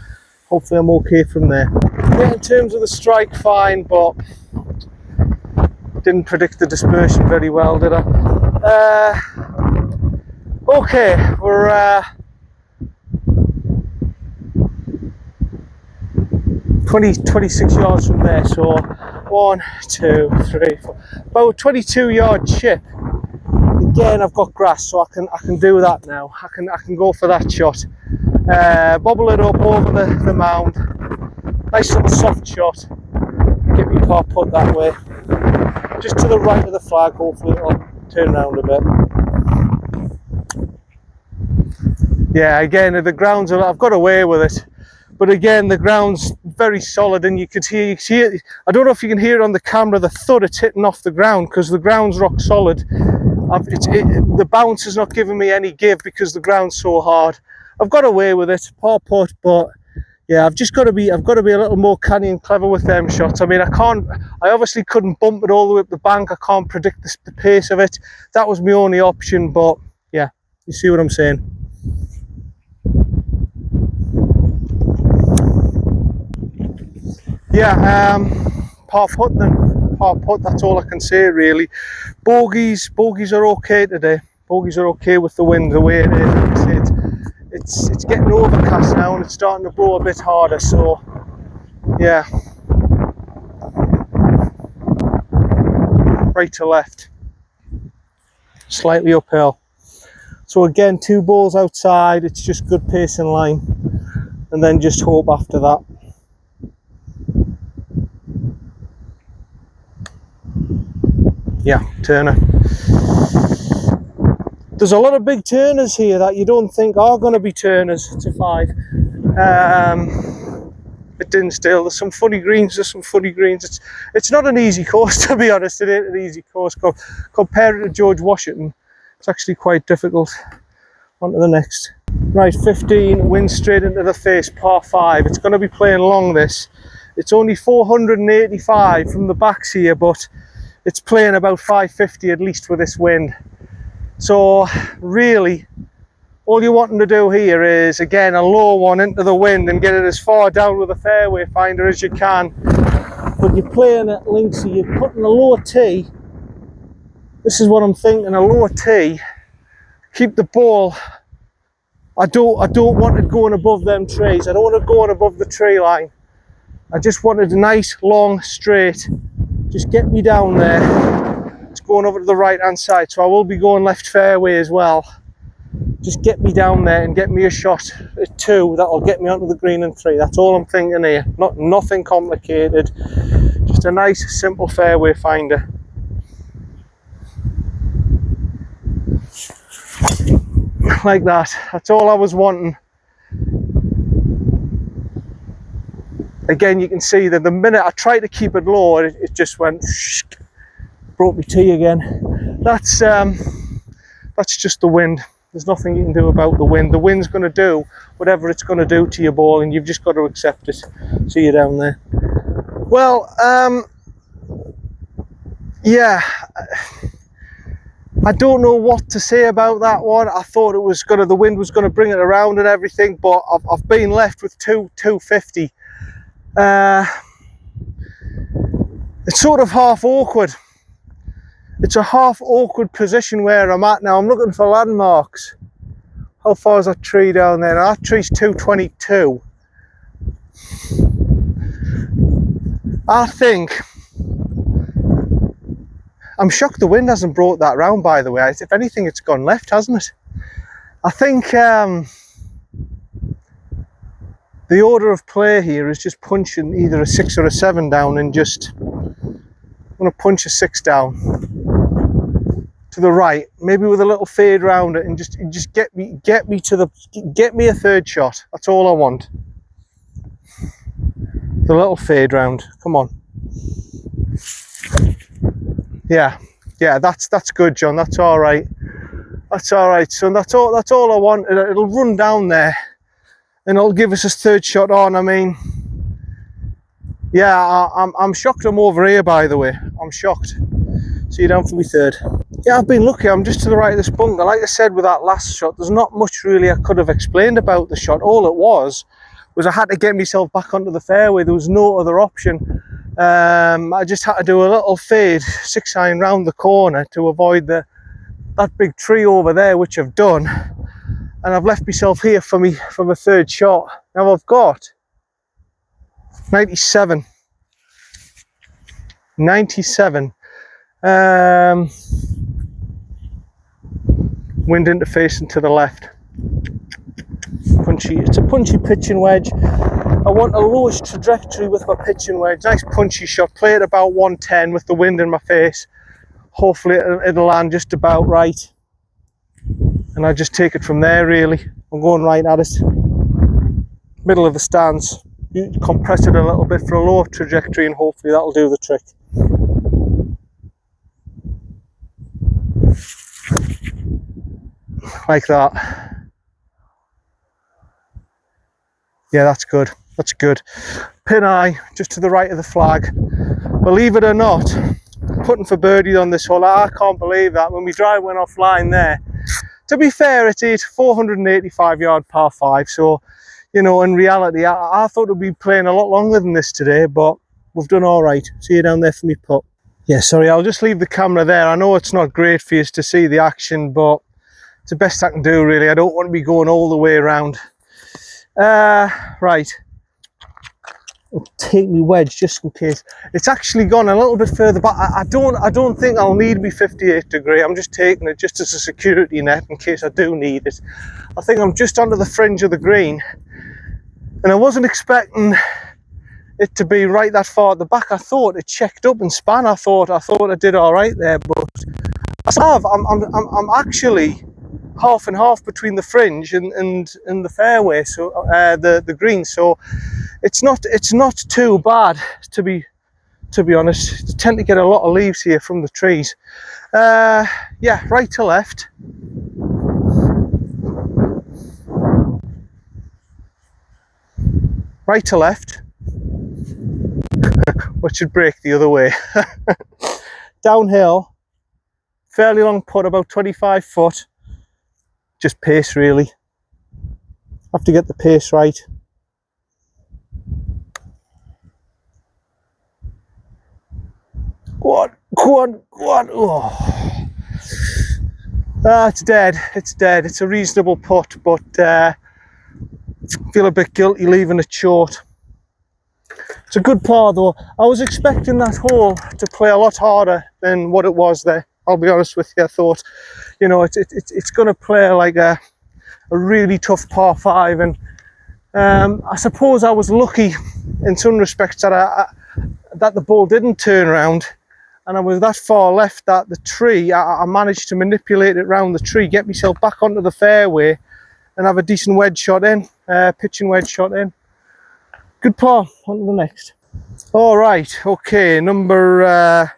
Hopefully I'm okay from there. Yeah, in terms of the strike, fine, but didn't predict the dispersion very well, did I? Okay, we're 26 yards from there, so 1, 2, 3, 4, about a 22 yard chip. Again, I've got grass, so I can do that now. I can go for that shot. Bobble it up over the mound. Nice little soft shot. Get me par putt that way. Just to the right of the flag, hopefully it'll turn around a bit. Yeah, again, the ground's I've got away with it. But again, the ground's very solid, and you could hear, I don't know if you can hear it on the camera, the thud it's hitting off the ground, because the ground's rock solid. The bounce is not giving me any give because the ground's so hard. I've got away with it, par putt, but yeah, I've got to be a little more canny and clever with them shots. I mean, I obviously couldn't bump it all the way up the bank. I can't predict the pace of it. That was my only option, but yeah, you see what I'm saying. Yeah, par putt then. Par putt, that's all I can say really. Bogeys are okay today. Bogeys are okay with the wind the way it is. It's getting overcast now and it's starting to blow a bit harder, so yeah. Right to left. Slightly uphill. So again, 2 balls outside, it's just good pace and line. And then just hope after that. Yeah, Turner. There's a lot of big Turners here that you don't think are going to be Turners. It's a 5. At Dinsdale, there's some funny greens. It's not an easy course, to be honest. It ain't an easy course. Compare it to George Washington, it's actually quite difficult. On to the next. Right, 15, wind straight into the face, par 5. It's going to be playing long this. It's only 485 from the backs here, but it's playing about 550 at least with this wind. So really, all you're wanting to do here is, again, a low one into the wind and get it as far down with a fairway finder as you can. But you're playing at links, so you're putting a lower tee. This is what I'm thinking, a lower tee. Keep the ball. I don't want it going above them trees. I don't want it going above the tree line. I just wanted a nice, long, straight. Just get me down there. It's going over to the right hand side, so I will be going left fairway as well. Just get me down there and get me a shot at 2 that'll get me onto the green and 3. That's all I'm thinking here. Nothing complicated. Just a nice, simple fairway finder. Like that. That's all I was wanting. Again, you can see that the minute I tried to keep it low, it just went, broke my tee again. That's just the wind. There's nothing you can do about the wind. The wind's going to do whatever it's going to do to your ball, and you've just got to accept it. See you down there. Well, yeah, I don't know what to say about that one. I thought it was the wind was gonna bring it around and everything, but I've been left with 250. It's sort of half awkward. It's a half awkward position where I'm at now. I'm looking for landmarks. How far is that tree down there? Now, that tree's 222. I think, I'm shocked the wind hasn't brought that round, by the way. If anything, it's gone left, hasn't it? I think the order of play here is just punching either a 6 or a 7 down, and just, I'm going to punch a 6 down to the right, maybe with a little fade round it, and just get me a third shot. That's all I want. The little fade round. Come on. Yeah, that's good, John. That's all right. That's all right, son. That's all I want. It'll run down there, and it'll give us a third shot on. I mean, yeah, I'm shocked I'm over here, by the way. I'm shocked. See you down for me third. Yeah, I've been lucky. I'm just to the right of this bunker. Like I said with that last shot, there's not much really I could have explained about the shot. All it was I had to get myself back onto the fairway. There was no other option. I just had to do a little fade 6-iron round the corner to avoid that big tree over there, which I've done, and I've left myself here for my third shot. Now I've got 97. Wind interfacing to the left. Punchy. It's a punchy pitching wedge. I want a lowish trajectory with my pitching wedge. Nice punchy shot. Play at about 110 with the wind in my face. Hopefully it'll land just about right, and I just take it from there. Really, I'm going right at it, middle of the stance. You compress it a little bit for a lower trajectory, and hopefully that'll do the trick. Like that. Yeah, that's good. That's good. Pin eye just to the right of the flag. Believe it or not, putting for birdie on this hole. I can't believe that. When my drive went offline there, to be fair, it's 485 yard par 5. So, you know, in reality, I thought we'd be playing a lot longer than this today, but we've done all right. See you down there for me putt. Yeah, sorry, I'll just leave the camera there. I know it's not great for you to see the action, but it's the best I can do, really. I don't want to be going all the way around. Right. I'll take my wedge just in case. It's actually gone a little bit further back. I don't think I'll need my 58 degree. I'm just taking it just as a security net in case I do need it. I think I'm just under the fringe of the green, and I wasn't expecting it to be right that far at the back. I thought it checked up and span. I thought I did all right there, but I'm actually half and half between the fringe and the fairway, so the green. So it's not too bad, to be honest. I tend to get a lot of leaves here from the trees. Yeah, right to left. Right to left. What should break the other way. Downhill, fairly long putt, about 25 foot. Just pace, really. Have to get the pace right. Go on, go on, go on. Oh. It's dead. It's dead. It's a reasonable putt, but I feel a bit guilty leaving it short. It's a good par though. I was expecting that hole to play a lot harder than what it was there. I'll be honest with you. I thought, you know, it's going to play like a really tough par 5, and I suppose I was lucky in some respects that that the ball didn't turn around, and I was that far left that the tree, I managed to manipulate it round the tree, get myself back onto the fairway, and have a decent wedge shot in, pitching wedge shot in. Good par. On to the next. All right, okay, number.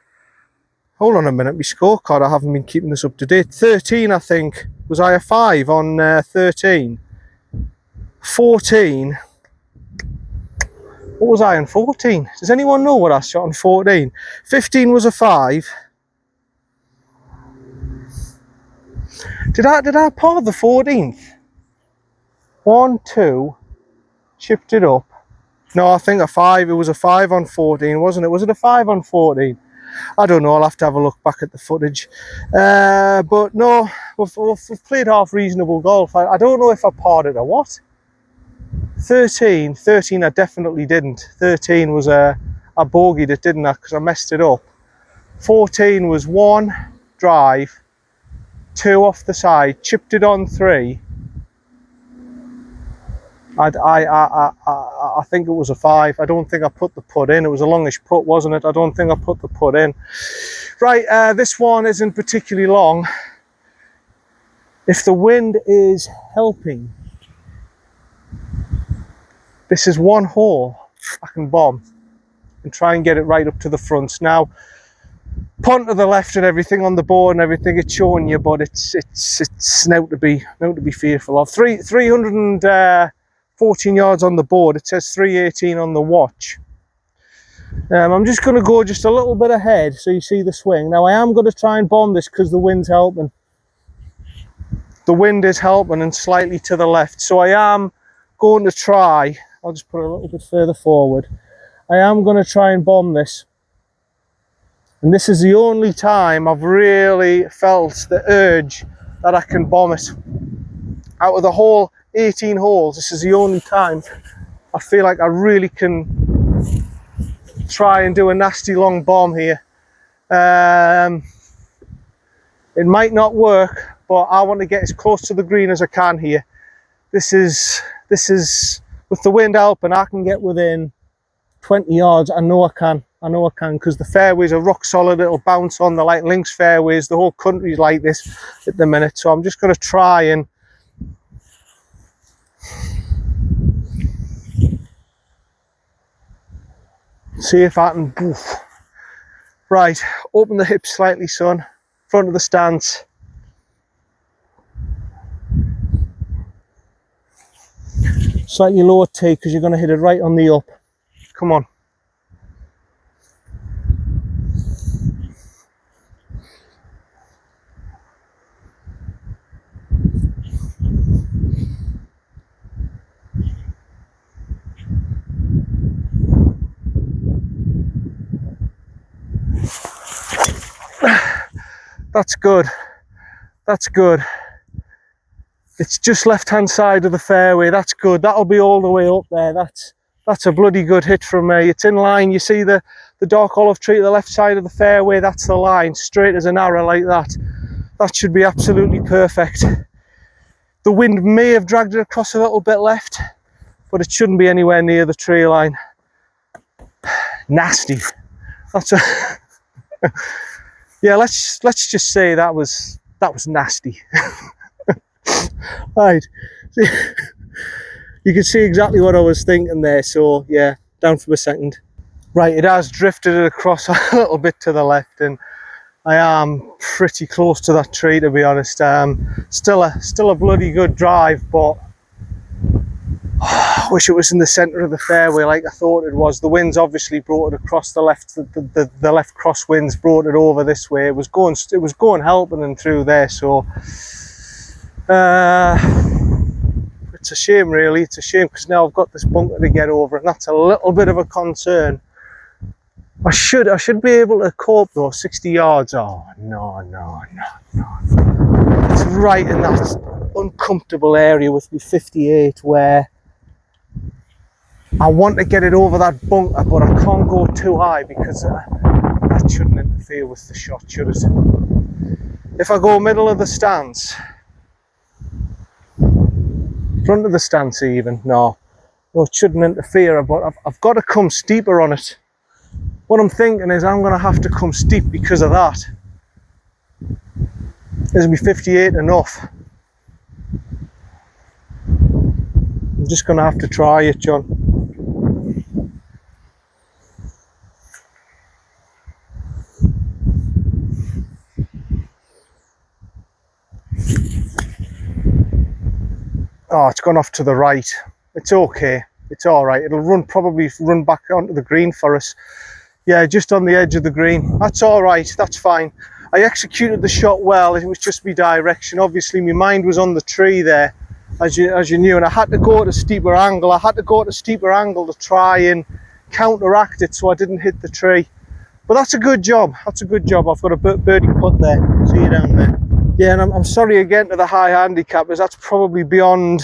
Hold on a minute, my scorecard, I haven't been keeping this up to date. 13, I think. Was I a 5 on 13? 14. What was I on 14? Does anyone know what I shot on 14? 15 was a 5. Did I par the 14th? 1, 2, chipped it up. No, I think a 5. It was a 5 on 14, wasn't it? Was it a 5 on 14? I don't know. I'll have to have a look back at the footage. But no, we've played half reasonable golf. I don't know if I parred it or what. 13 I definitely didn't. 13 was I bogeyed it, didn't I? Because I messed it up. 14 was 1 drive, 2 off the side, chipped it on 3. I think it was a 5. I don't think I put the putt in. It was a longish putt, wasn't it? I don't think I put the putt in. Right, this one isn't particularly long. If the wind is helping, this is one hole I can bomb and try and get it right up to the front. Now, punt to the left and everything on the board and everything, it's showing you, but it's now to be fearful of. 314 yards on the board. It says 318 on the watch. I'm just going to go just a little bit ahead so you see the swing. Now I am going to try and bomb this because the wind's helping. The wind is helping and slightly to the left, so I am going to try. I'll just put it a little bit further forward. I am going to try and bomb this. And this is the only time I've really felt the urge that I can bomb it. Out of the whole 18 holes, this is the only time I feel like I really can try and do a nasty long bomb here. It might not work, but I want to get as close to the green as I can here. This is with the wind helping, I can get within 20 yards. I know I can because the fairways are rock solid. It'll bounce on the like links fairways. The whole country's like this at the minute, so I'm just going to try and see if I can. Oof. Right, open the hips slightly, son. Front of the stance. Slightly lower tee because you're going to hit it right on the up. Come on. That's good. That's good. It's just left hand side of the fairway. That's good. That'll be all the way up there. That's a bloody good hit from me. It's in line. You see the dark olive tree at the left side of the fairway? That's the line, straight as an arrow like that. That should be absolutely perfect. The wind may have dragged it across a little bit left, but it shouldn't be anywhere near the tree line. Nasty. That's a yeah, let's just say that was nasty. Right, you can see exactly what I was thinking there, so yeah, down for a second. Right, it has drifted it across a little bit to the left, and I am pretty close to that tree, to be honest. Still a bloody good drive, but I wish it was in the centre of the fairway like I thought it was. The winds obviously brought it across the left. The left cross winds brought it over this way. It was going helping and through there. So it's a shame, really. It's a shame because now I've got this bunker to get over, and that's a little bit of a concern. I should be able to cope though. 60 yards. Oh no. It's right in that uncomfortable area with me 58 where I want to get it over that bunker, but I can't go too high because that shouldn't interfere with the shot, should it? If I go middle of the stance, front of the stance even, no, it shouldn't interfere, but I've got to come steeper on it. What I'm thinking is I'm going to have to come steep because of that. Is me 58 enough? I'm just going to have to try it, John. Oh, it's gone off to the right. It's okay. It's all right. It'll probably run back onto the green for us. Yeah, just on the edge of the green. That's all right. That's fine. I executed the shot well. It was just my direction. Obviously my mind was on the tree there, as you knew, and I had to go at a steeper angle. I had to go at a steeper angle to try and counteract it so I didn't hit the tree. But that's a good job. That's a good job. I've got a birdie putt there. See you down there. Yeah, and I'm sorry again to the high handicappers. That's probably beyond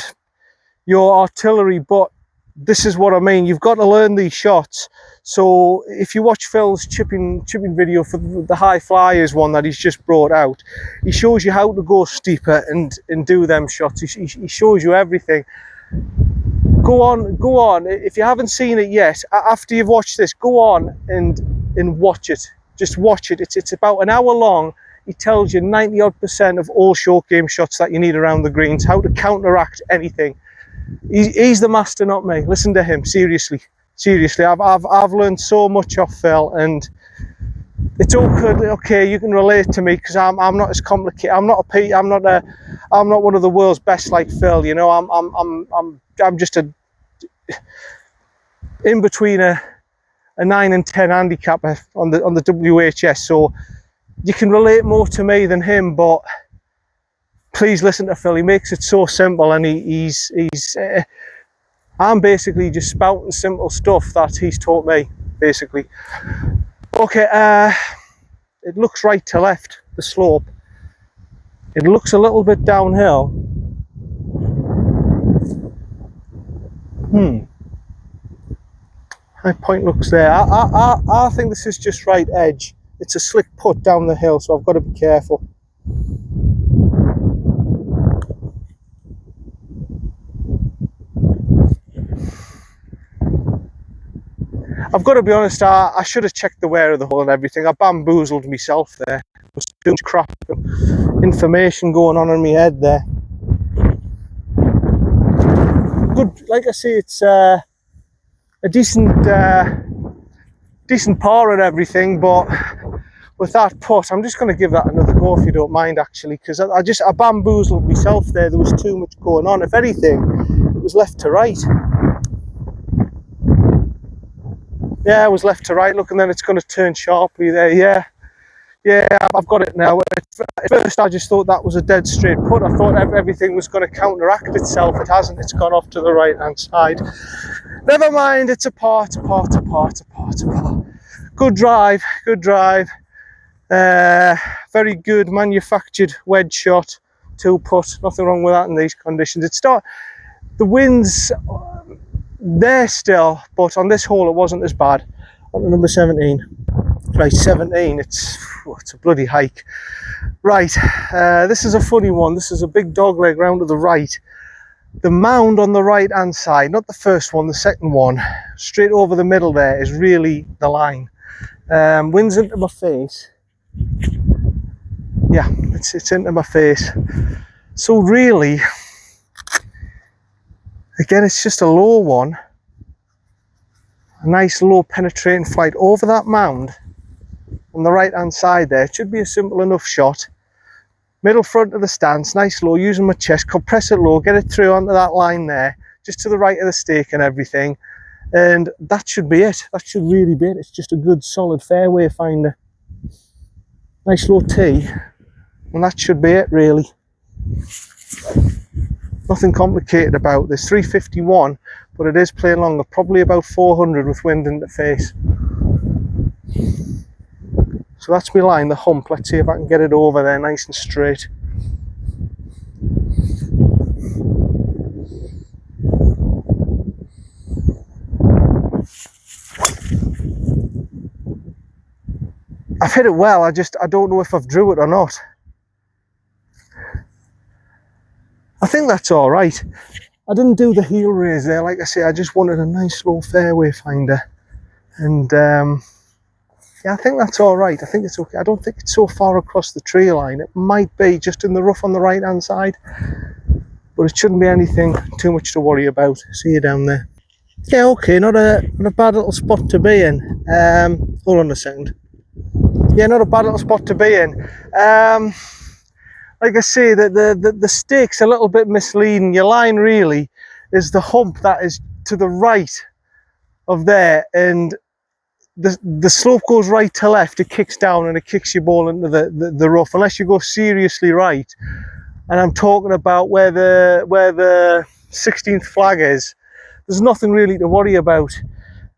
your artillery, but this is what I mean. You've got to learn these shots. So if you watch Phil's chipping video for the high flyers one that he's just brought out, he shows you how to go steeper and do them shots. He shows you everything. Go on. If you haven't seen it yet, after you've watched this, go on and watch it. Just watch it. It's about an hour long. He tells you 90% of all short game shots that you need around the greens, how to counteract anything. He's the master, not me. Listen to him. Seriously. I've learned so much off Phil, and it's all good. Okay, you can relate to me because I'm not as complicated. I'm not one of the world's best like Phil. You know, I'm just a in between a 9 and 10 handicapper on the WHS. So you can relate more to me than him, but please listen to Phil. He makes it so simple, and I'm basically just spouting simple stuff that he's taught me, basically. Okay, it looks right to left, the slope. It looks a little bit downhill. High point looks there. I think this is just right edge. It's a slick putt down the hill, so I've got to be careful. I've got to be honest, I should have checked the wear of the hole and everything. I bamboozled myself there. There was too much crap information going on in my head there. Good, like I say, it's a decent par and everything, but with that putt, I'm just going to give that another go if you don't mind, actually, because I bamboozled myself there. There was too much going on. If anything, it was left to right. Yeah, it was left to right. Look, and then it's going to turn sharply there. Yeah, I've got it now. At first, I just thought that was a dead straight putt. I thought everything was going to counteract itself. It hasn't. It's gone off to the right-hand side. Never mind. It's a par. Good drive. Very good manufactured wedge shot. 2-putt. Nothing wrong with that in these conditions. The winds there still, but on this hole it wasn't as bad. On to number 17. Right, 17, it's a bloody hike. Right, this is a funny one. This is a big dog leg round to the right. The mound on the right hand side, not the first one, the second one, straight over the middle there is really the line. Wind's into my face. Yeah, it's into my face. So really, again, it's just a low one. A nice low penetrating flight over that mound on the right hand side there. It should be a simple enough shot. Middle front of the stance, nice low, using my chest, compress it low, get it through onto that line there, just to the right of the stake and everything. And that should be it. That should really be it. It's just a good solid fairway finder. Nice low tee. And that should be it, really. Nothing complicated about this. 351, but it is playing longer, probably about 400 with wind in the face. So that's my line, the hump. Let's see if I can get it over there nice and straight. I've hit it well, I don't know if I've drew it or not. I think that's all right. I didn't do the heel raise there, like I say, I just wanted a nice low fairway finder. And yeah, I think that's all right. I think it's okay. I don't think it's so far across the tree line. It might be just in the rough on the right hand side, but it shouldn't be anything too much to worry about. See you down there. Yeah, okay, not a bad little spot to be in. Hold on a second. Yeah, not a bad little spot to be in. Like I say, the stake's a little bit misleading. Your line really is the hump that is to the right of there, and the slope goes right to left, it kicks down and it kicks your ball into the rough, unless you go seriously right. And I'm talking about where the 16th flag is. There's nothing really to worry about.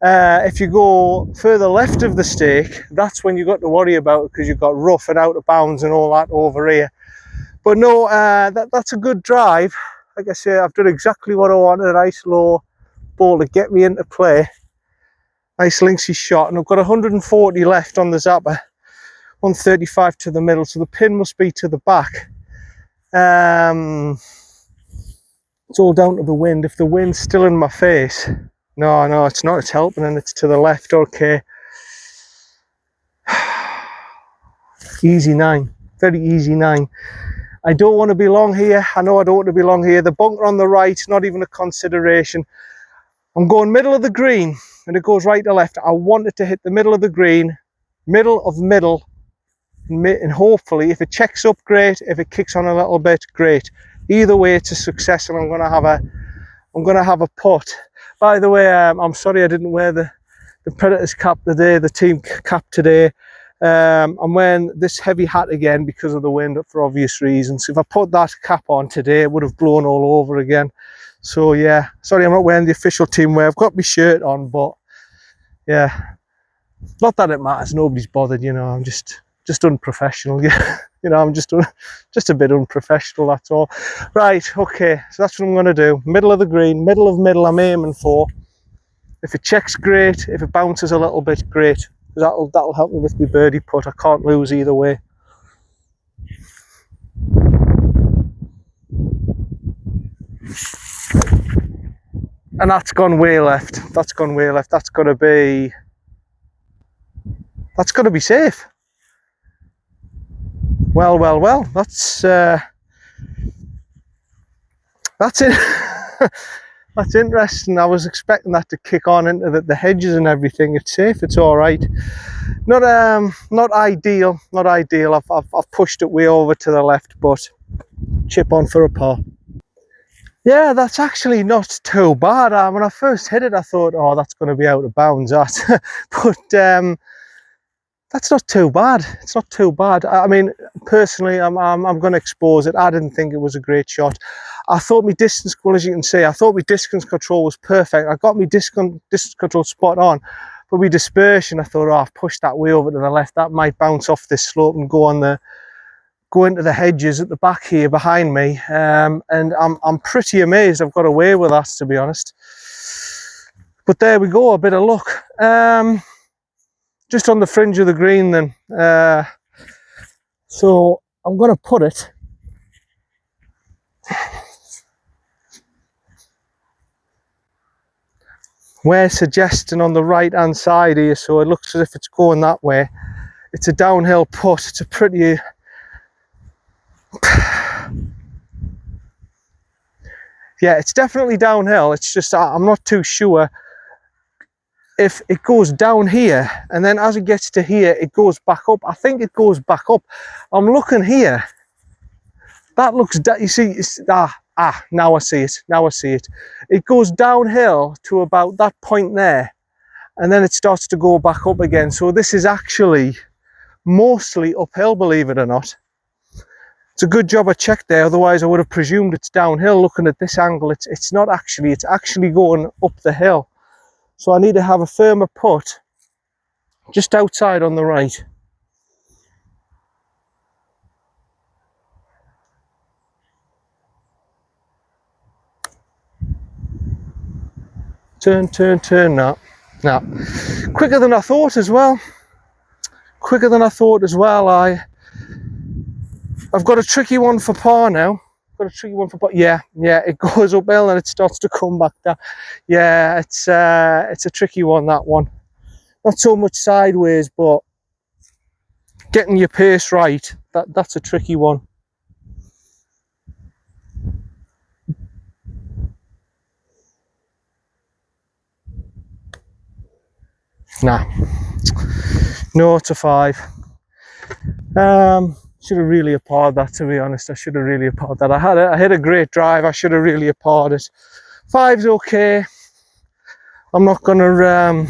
If you go further left of the stake, that's when you've got to worry about it, because you've got rough and out of bounds and all that over here. But no, that's a good drive. Like I say, I've done exactly what I wanted. A nice low ball to get me into play. Nice linksy shot, and I've got 140 left on the zapper. 135 to the middle, so the pin must be to the back. It's all down to the wind. If the wind's still in my face, no, it's not. It's helping, and it's to the left. Okay. Easy 9, very easy 9. I don't want to be long here. I know I don't want to be long here. The bunker on the right, not even a consideration. I'm going middle of the green, and it goes right to left. I want it to hit the middle of the green, middle of middle, and hopefully, if it checks up, great. If it kicks on a little bit, great. Either way, it's a success, and I'm going to have a putt. By the way, I'm sorry I didn't wear the Predators cap today, the team cap today. I'm wearing this heavy hat again because of the wind, for obvious reasons. If I put that cap on today, it would have blown all over again. So yeah, sorry I'm not wearing the official team wear. I've got my shirt on, but yeah, not that it matters. Nobody's bothered, you know. I'm just unprofessional. Yeah, you know, I'm just a bit unprofessional. That's all. Right. Okay. So that's what I'm going to do. Middle of the green, middle of middle. I'm aiming for. If it checks, great. If it bounces a little bit, great. That'll help me with my birdie putt. I can't lose either way. And that's gone way left. That's gone way left. That's got to be safe. Well. That's it. That's interesting. I was expecting that to kick on into the hedges and everything. It's safe. It's all right. Not ideal. Not ideal. I've pushed it way over to the left, but chip on for a par. Yeah, that's actually not too bad. When I first hit it, I thought, oh, that's going to be out of bounds. That, but that's not too bad. It's not too bad. I mean, personally, I'm going to expose it. I didn't think it was a great shot. I thought my distance, well, as you can see, I thought my distance control was perfect. I got my distance control spot on, but my dispersion, I thought, oh, I've pushed that way over to the left. That might bounce off this slope and go into the hedges at the back here behind me. And I'm pretty amazed I've got away with that, to be honest. But there we go, a bit of luck. Just on the fringe of the green then. So I'm going to put it we're suggesting on the right hand side here, so it looks as if it's going that way. It's a downhill putt. It's a pretty yeah, it's definitely downhill. It's just I'm not too sure if it goes down here and then as it gets to here it goes back up. I think it goes back up. I'm looking here, that looks, you see, it's, now I see it. It goes downhill to about that point there, and then it starts to go back up again. So this is actually mostly uphill, believe it or not. It's a good job I checked there, otherwise I would have presumed it's downhill. Looking at this angle, it's not actually, it's actually going up the hill. So I need to have a firmer putt just outside on the right. Turn now. Quicker than I thought as well. I've got a tricky one for par now. Yeah, it goes uphill and it starts to come back down. Yeah, it's a tricky one, that one. Not so much sideways, but getting your pace right, that's a tricky one. Nah, no to 5. Should have really parred that, to be honest. I should have really parred that. I hit a great drive. I should have really parred it. 5's okay. I'm not gonna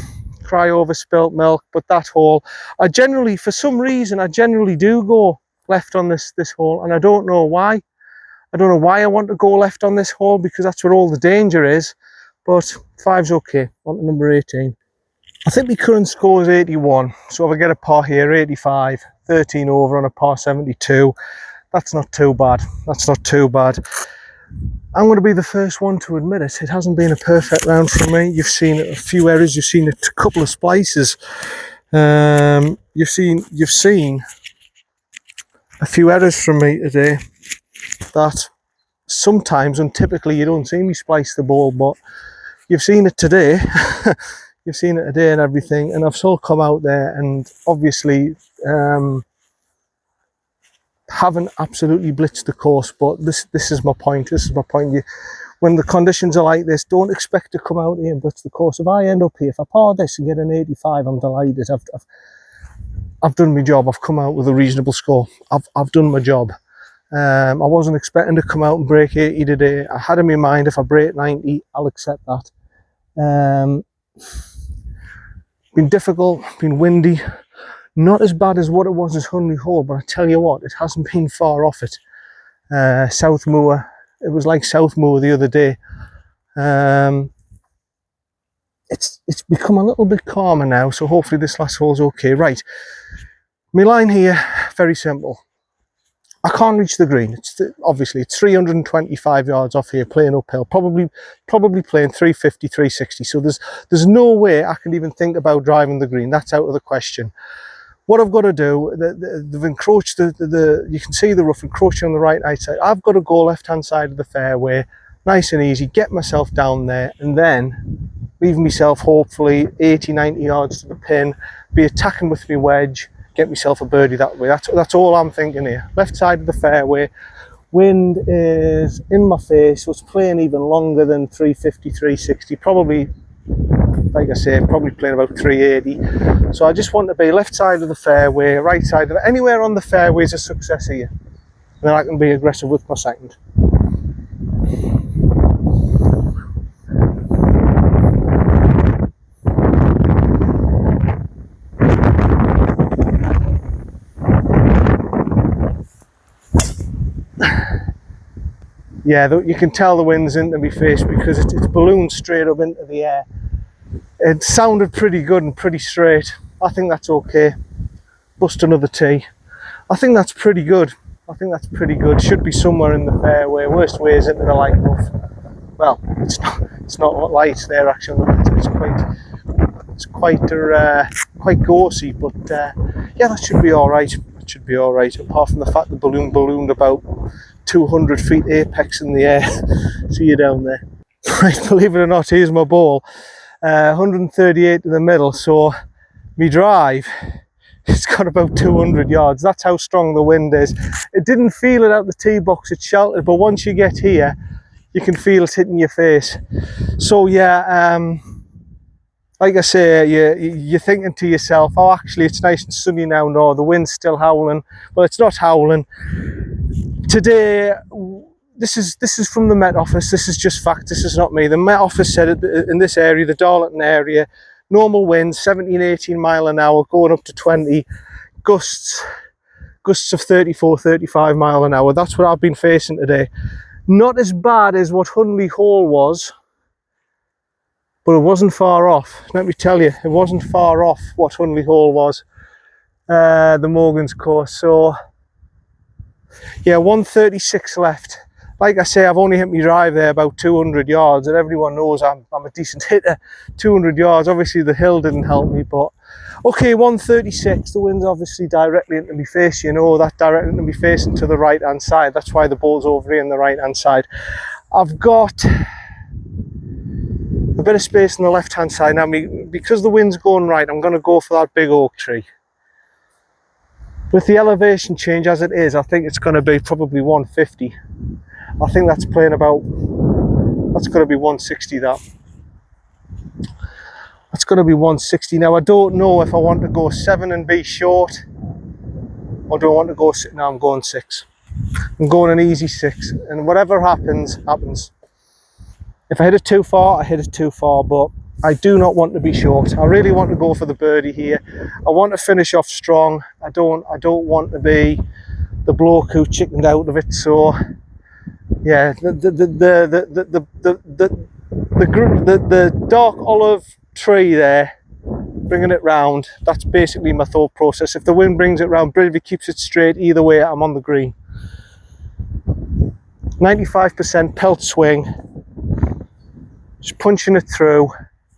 cry over spilt milk, but that hole, I generally, for some reason, I generally do go left on this hole, and I don't know why. I don't know why I want to go left on this hole, because that's where all the danger is, but 5's okay. On to number 18. I think my current score is 81, so if I get a par here, 85, 13 over on a par 72, that's not too bad. That's not too bad. I'm going to be the first one to admit it. It hasn't been a perfect round for me. You've seen a few errors. You've seen a couple of splices. You've seen a few errors from me today that sometimes, untypically, you don't see me splice the ball, but you've seen it today. You've seen it today and everything, and I've still come out there and obviously haven't absolutely blitzed the course, but this is my point. This is my point. When the conditions are like this, don't expect to come out here and blitz the course. If I end up here, if I par this and get an 85, I'm delighted. I've done my job. I've come out with a reasonable score. I've done my job. I wasn't expecting to come out and break 80 today. I had in my mind, if I break 90, I'll accept that. Been difficult, been windy, not as bad as what it was as Hunley Hall, but I tell you what, it hasn't been far off it. South Moor, it was like South Moor the other day. It's become a little bit calmer now, so hopefully this last hole's okay. Right, my line here, very simple. I can't reach the green. Obviously it's 325 yards off here, playing uphill, probably playing 350, 360. So there's no way I can even think about driving the green. That's out of the question. What I've got to do, they've encroached you can see the rough encroaching on the right hand side. I've got to go left hand side of the fairway, nice and easy, get myself down there, and then leave myself hopefully 80, 90 yards to the pin, be attacking with my wedge, get myself a birdie that way. That's all I'm thinking here. Left side of the fairway, wind is in my face, so it's playing even longer than 350, 360, probably, like I say, probably playing about 380. So I just want to be left side of the fairway, right side of it, anywhere on the fairway is a success here. And then I can be aggressive with my second. Yeah, you can tell the wind's into my face because it's ballooned straight up into the air. It sounded pretty good and pretty straight. I think that's okay. Bust another tee. I think that's pretty good. I think that's pretty good. Should be somewhere in the fairway. Worst way is into the light rough. Well, it's not light there actually. It's quite gorsy, but yeah, that should be all right. It should be all right. Apart from the fact the balloon ballooned about 200 feet apex in the air. See you down there. Right, believe it or not, here's my ball. 138 in the middle, so me drive, it's got about 200 yards. That's how strong the wind is. It didn't feel it out the tee box, it's sheltered, but once you get here, you can feel it hitting your face. So yeah, like I say, you're thinking to yourself, oh, actually it's nice and sunny now. No, the wind's still howling. Well, it's not howling. Today, this is from the Met Office. This is just fact. This is not me. The Met Office said in this area, the Darlington area, normal winds 17, 18 mile an hour, going up to 20. Gusts of 34, 35 mile an hour. That's what I've been facing today. Not as bad as what Hunley Hall was, but it wasn't far off. Let me tell you, it wasn't far off what Hunley Hall was, the Morgan's course. So yeah, 136 left. Like I say, I've only hit my drive there about 200 yards, and everyone knows I'm a decent hitter. 200 yards, obviously the hill didn't help me, but okay, 136. The wind's obviously directly into my face, you know that, directly into me facing to the right hand side. That's why the ball's over here on the right hand side. I've got a bit of space on the left hand side now. Because the wind's going right, I'm going to go for that big oak tree. With the elevation change as it is, I think it's going to be probably 150. I think that's playing about, that's going to be 160 that. That's going to be 160. Now I don't know if I want to go 7 and be short, or do I want to go, now I'm going 6. I'm going an easy 6, and whatever happens, happens. If I hit it too far, I hit it too far, but I do not want to be short. I really want to go for the birdie here. I want to finish off strong. I don't want to be the bloke who chickened out of it. So yeah, the dark olive tree there, bringing it round, that's basically my thought process. If the wind brings it round, brilliant. If it keeps it straight, either way I'm on the green. 95% pelt swing, just punching it through,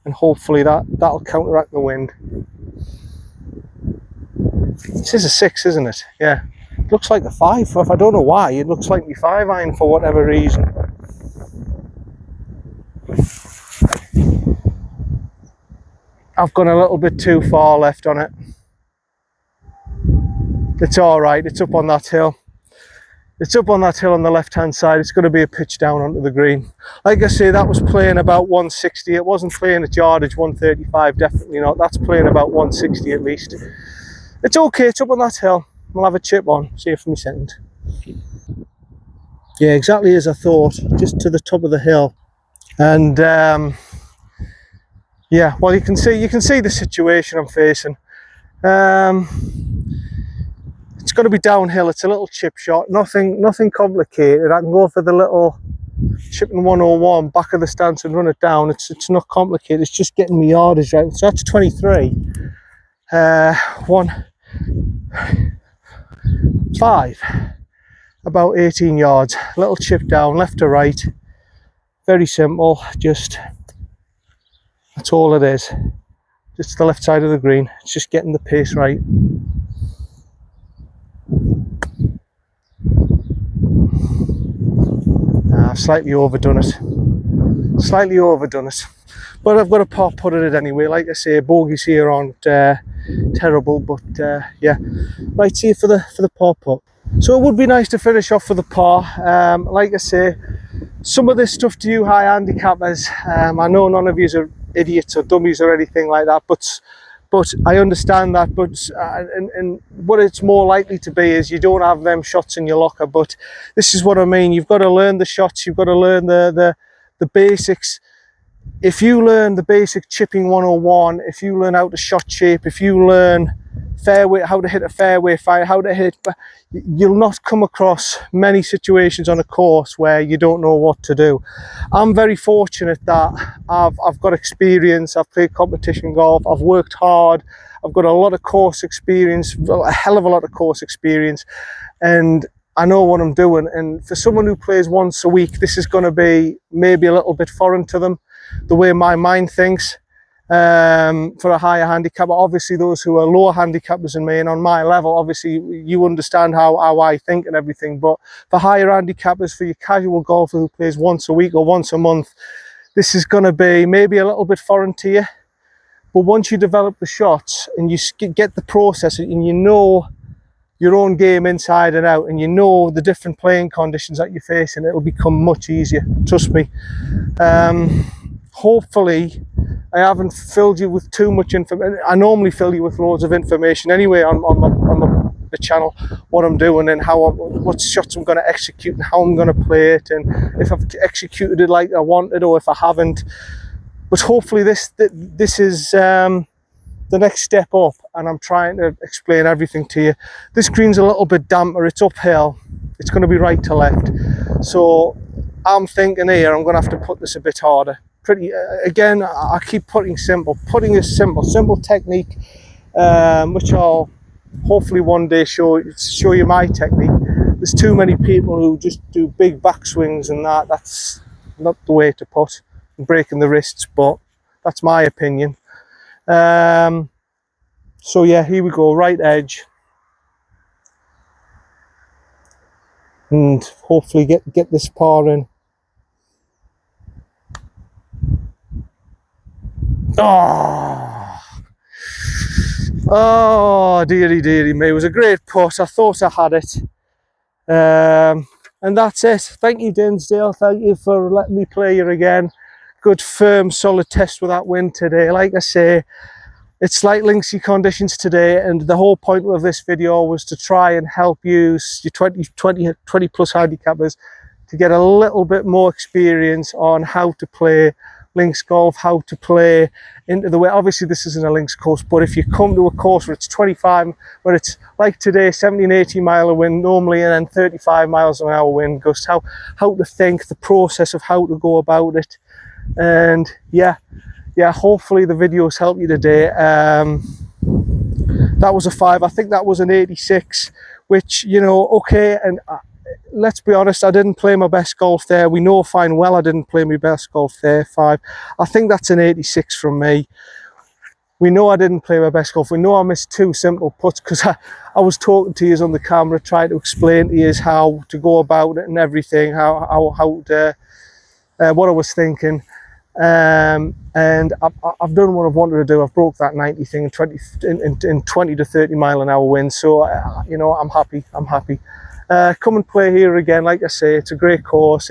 and hopefully that'll counteract the wind. This is a 6, isn't it? Yeah, it looks like a 5. I don't know why, it looks like me 5 iron for whatever reason. I've gone a little bit too far left on it. It's all right, it's up on that hill. It's up on that hill on the left hand side. It's going to be a pitch down onto the green. Like I say, that was playing about 160. It wasn't playing at yardage 135, definitely not. That's playing about 160 at least. It's okay, it's up on that hill. We'll have a chip on, see it for me second. Yeah, exactly as I thought, just to the top of the hill. And yeah, well, you can see the situation I'm facing. It's going to be downhill. It's a little chip shot, nothing complicated. I can go for the little chipping 101 back of the stance and run it down. It's not complicated. It's just getting me yardage right. So that's 23. 1, 5, about 18 yards. Little chip down, left to right. Very simple. Just that's all it is. Just the left side of the green. It's just getting the pace right. I've slightly overdone it, but I've got a par putt at it anyway. Like I say, bogeys here aren't terrible, but yeah, right, see you for the par putt. So it would be nice to finish off with a par. Like I say, some of this stuff to you high handicappers, I know none of you are idiots or dummies or anything like that, but I understand that. But and what it's more likely to be is you don't have them shots in your locker. But this is what I mean. You've got to learn the shots. You've got to learn the basics. If you learn the basic chipping 101, if you learn how to shot shape, if you learn fairway, how to hit a fairway fire, how to hit, you'll not come across many situations on a course where you don't know what to do. I'm very fortunate that I've got experience. I've played competition golf. I've worked hard. I've got a lot of course experience, a hell of a lot of course experience, and I know what I'm doing. And for someone who plays once a week, this is going to be maybe a little bit foreign to them, the way my mind thinks. For a higher handicapper, obviously those who are lower handicappers than me and on my level, obviously you understand how I think and everything. But for higher handicappers, for your casual golfer who plays once a week or once a month, this is going to be maybe a little bit foreign to you. But once you develop the shots and you get the process and you know your own game inside and out, and you know the different playing conditions that you're facing, it'll become much easier, trust me. Hopefully I haven't filled you with too much information. I normally fill you with loads of information anyway on the channel, what I'm doing and what shots I'm going to execute and how I'm going to play it, and if I've executed it like I wanted or if I haven't. But hopefully this is the next step up, and I'm trying to explain everything to you. This green's a little bit damper, it's uphill, it's going to be right to left, so I'm thinking here I'm going to have to put this a bit harder. Again, I keep putting simple. Putting is simple technique, which I'll hopefully one day show you my technique. There's too many people who just do big backswings and that's not the way to put, breaking the wrists, but that's my opinion. So yeah, here we go, right edge, and hopefully get this par in. Oh dearie me, it was a great putt. I thought I had it, and that's it. Thank you, Dinsdale, thank you for letting me play here again. Good firm solid test with that wind today. Like I say, it's slight linksy conditions today, and the whole point of this video was to try and help you, your 20 plus handicappers, to get a little bit more experience on how to play links golf, how to play into the way. Obviously this isn't a links course, but if you come to a course where it's 25, where it's like today, 17, 18 mile a wind normally, and then 35 miles an hour wind gust, how to think, the process of how to go about it. And yeah, hopefully the videos help you today. That was a 5. I think that was an 86, which, you know, okay. And let's be honest, I didn't play my best golf there. We know fine well I didn't play my best golf there. 5. I think that's an 86 from me. We know I didn't play my best golf. We know I missed 2 simple putts, because I was talking to you on the camera, trying to explain to you how to go about it and everything, how to what I was thinking. And I've done what I've wanted to do. I've broke that 90 thing in 20 to 30 mile an hour wind. So you know, I'm happy. Come and play here again. Like I say, it's a great course.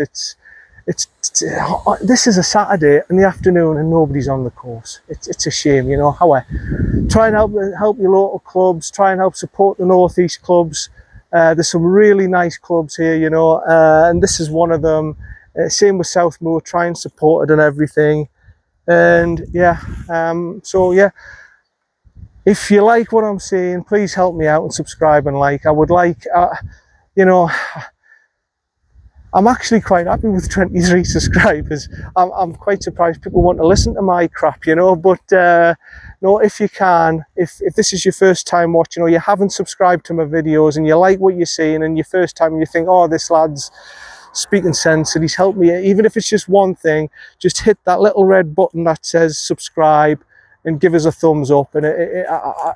This is a Saturday in the afternoon and nobody's on the course. It's a shame, you know. However, try and help your local clubs. Try and help support the Northeast clubs. There's some really nice clubs here, you know, and this is one of them. Same with Southmoor. Try and support it and everything. And yeah, so yeah, if you like what I'm saying, please help me out and subscribe and like. I would like, you know, I'm actually quite happy with 23 subscribers. I'm quite surprised people want to listen to my crap, you know. But no, if you can, if this is your first time watching, or you haven't subscribed to my videos and you like what you're seeing, and your first time and you think, oh, this lad's speaking sense and he's helped me, even if it's just one thing, just hit that little red button that says subscribe and give us a thumbs up. And I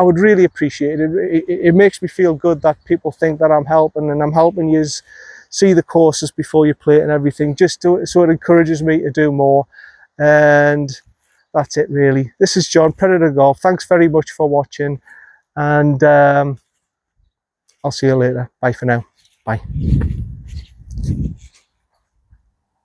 would really appreciate it. It makes me feel good that people think that I'm helping, and I'm helping you see the courses before you play it and everything, just so it encourages me to do more. And that's it really. This is John, Predator Golf. Thanks very much for watching, and I'll see you later. Bye for now. Bye.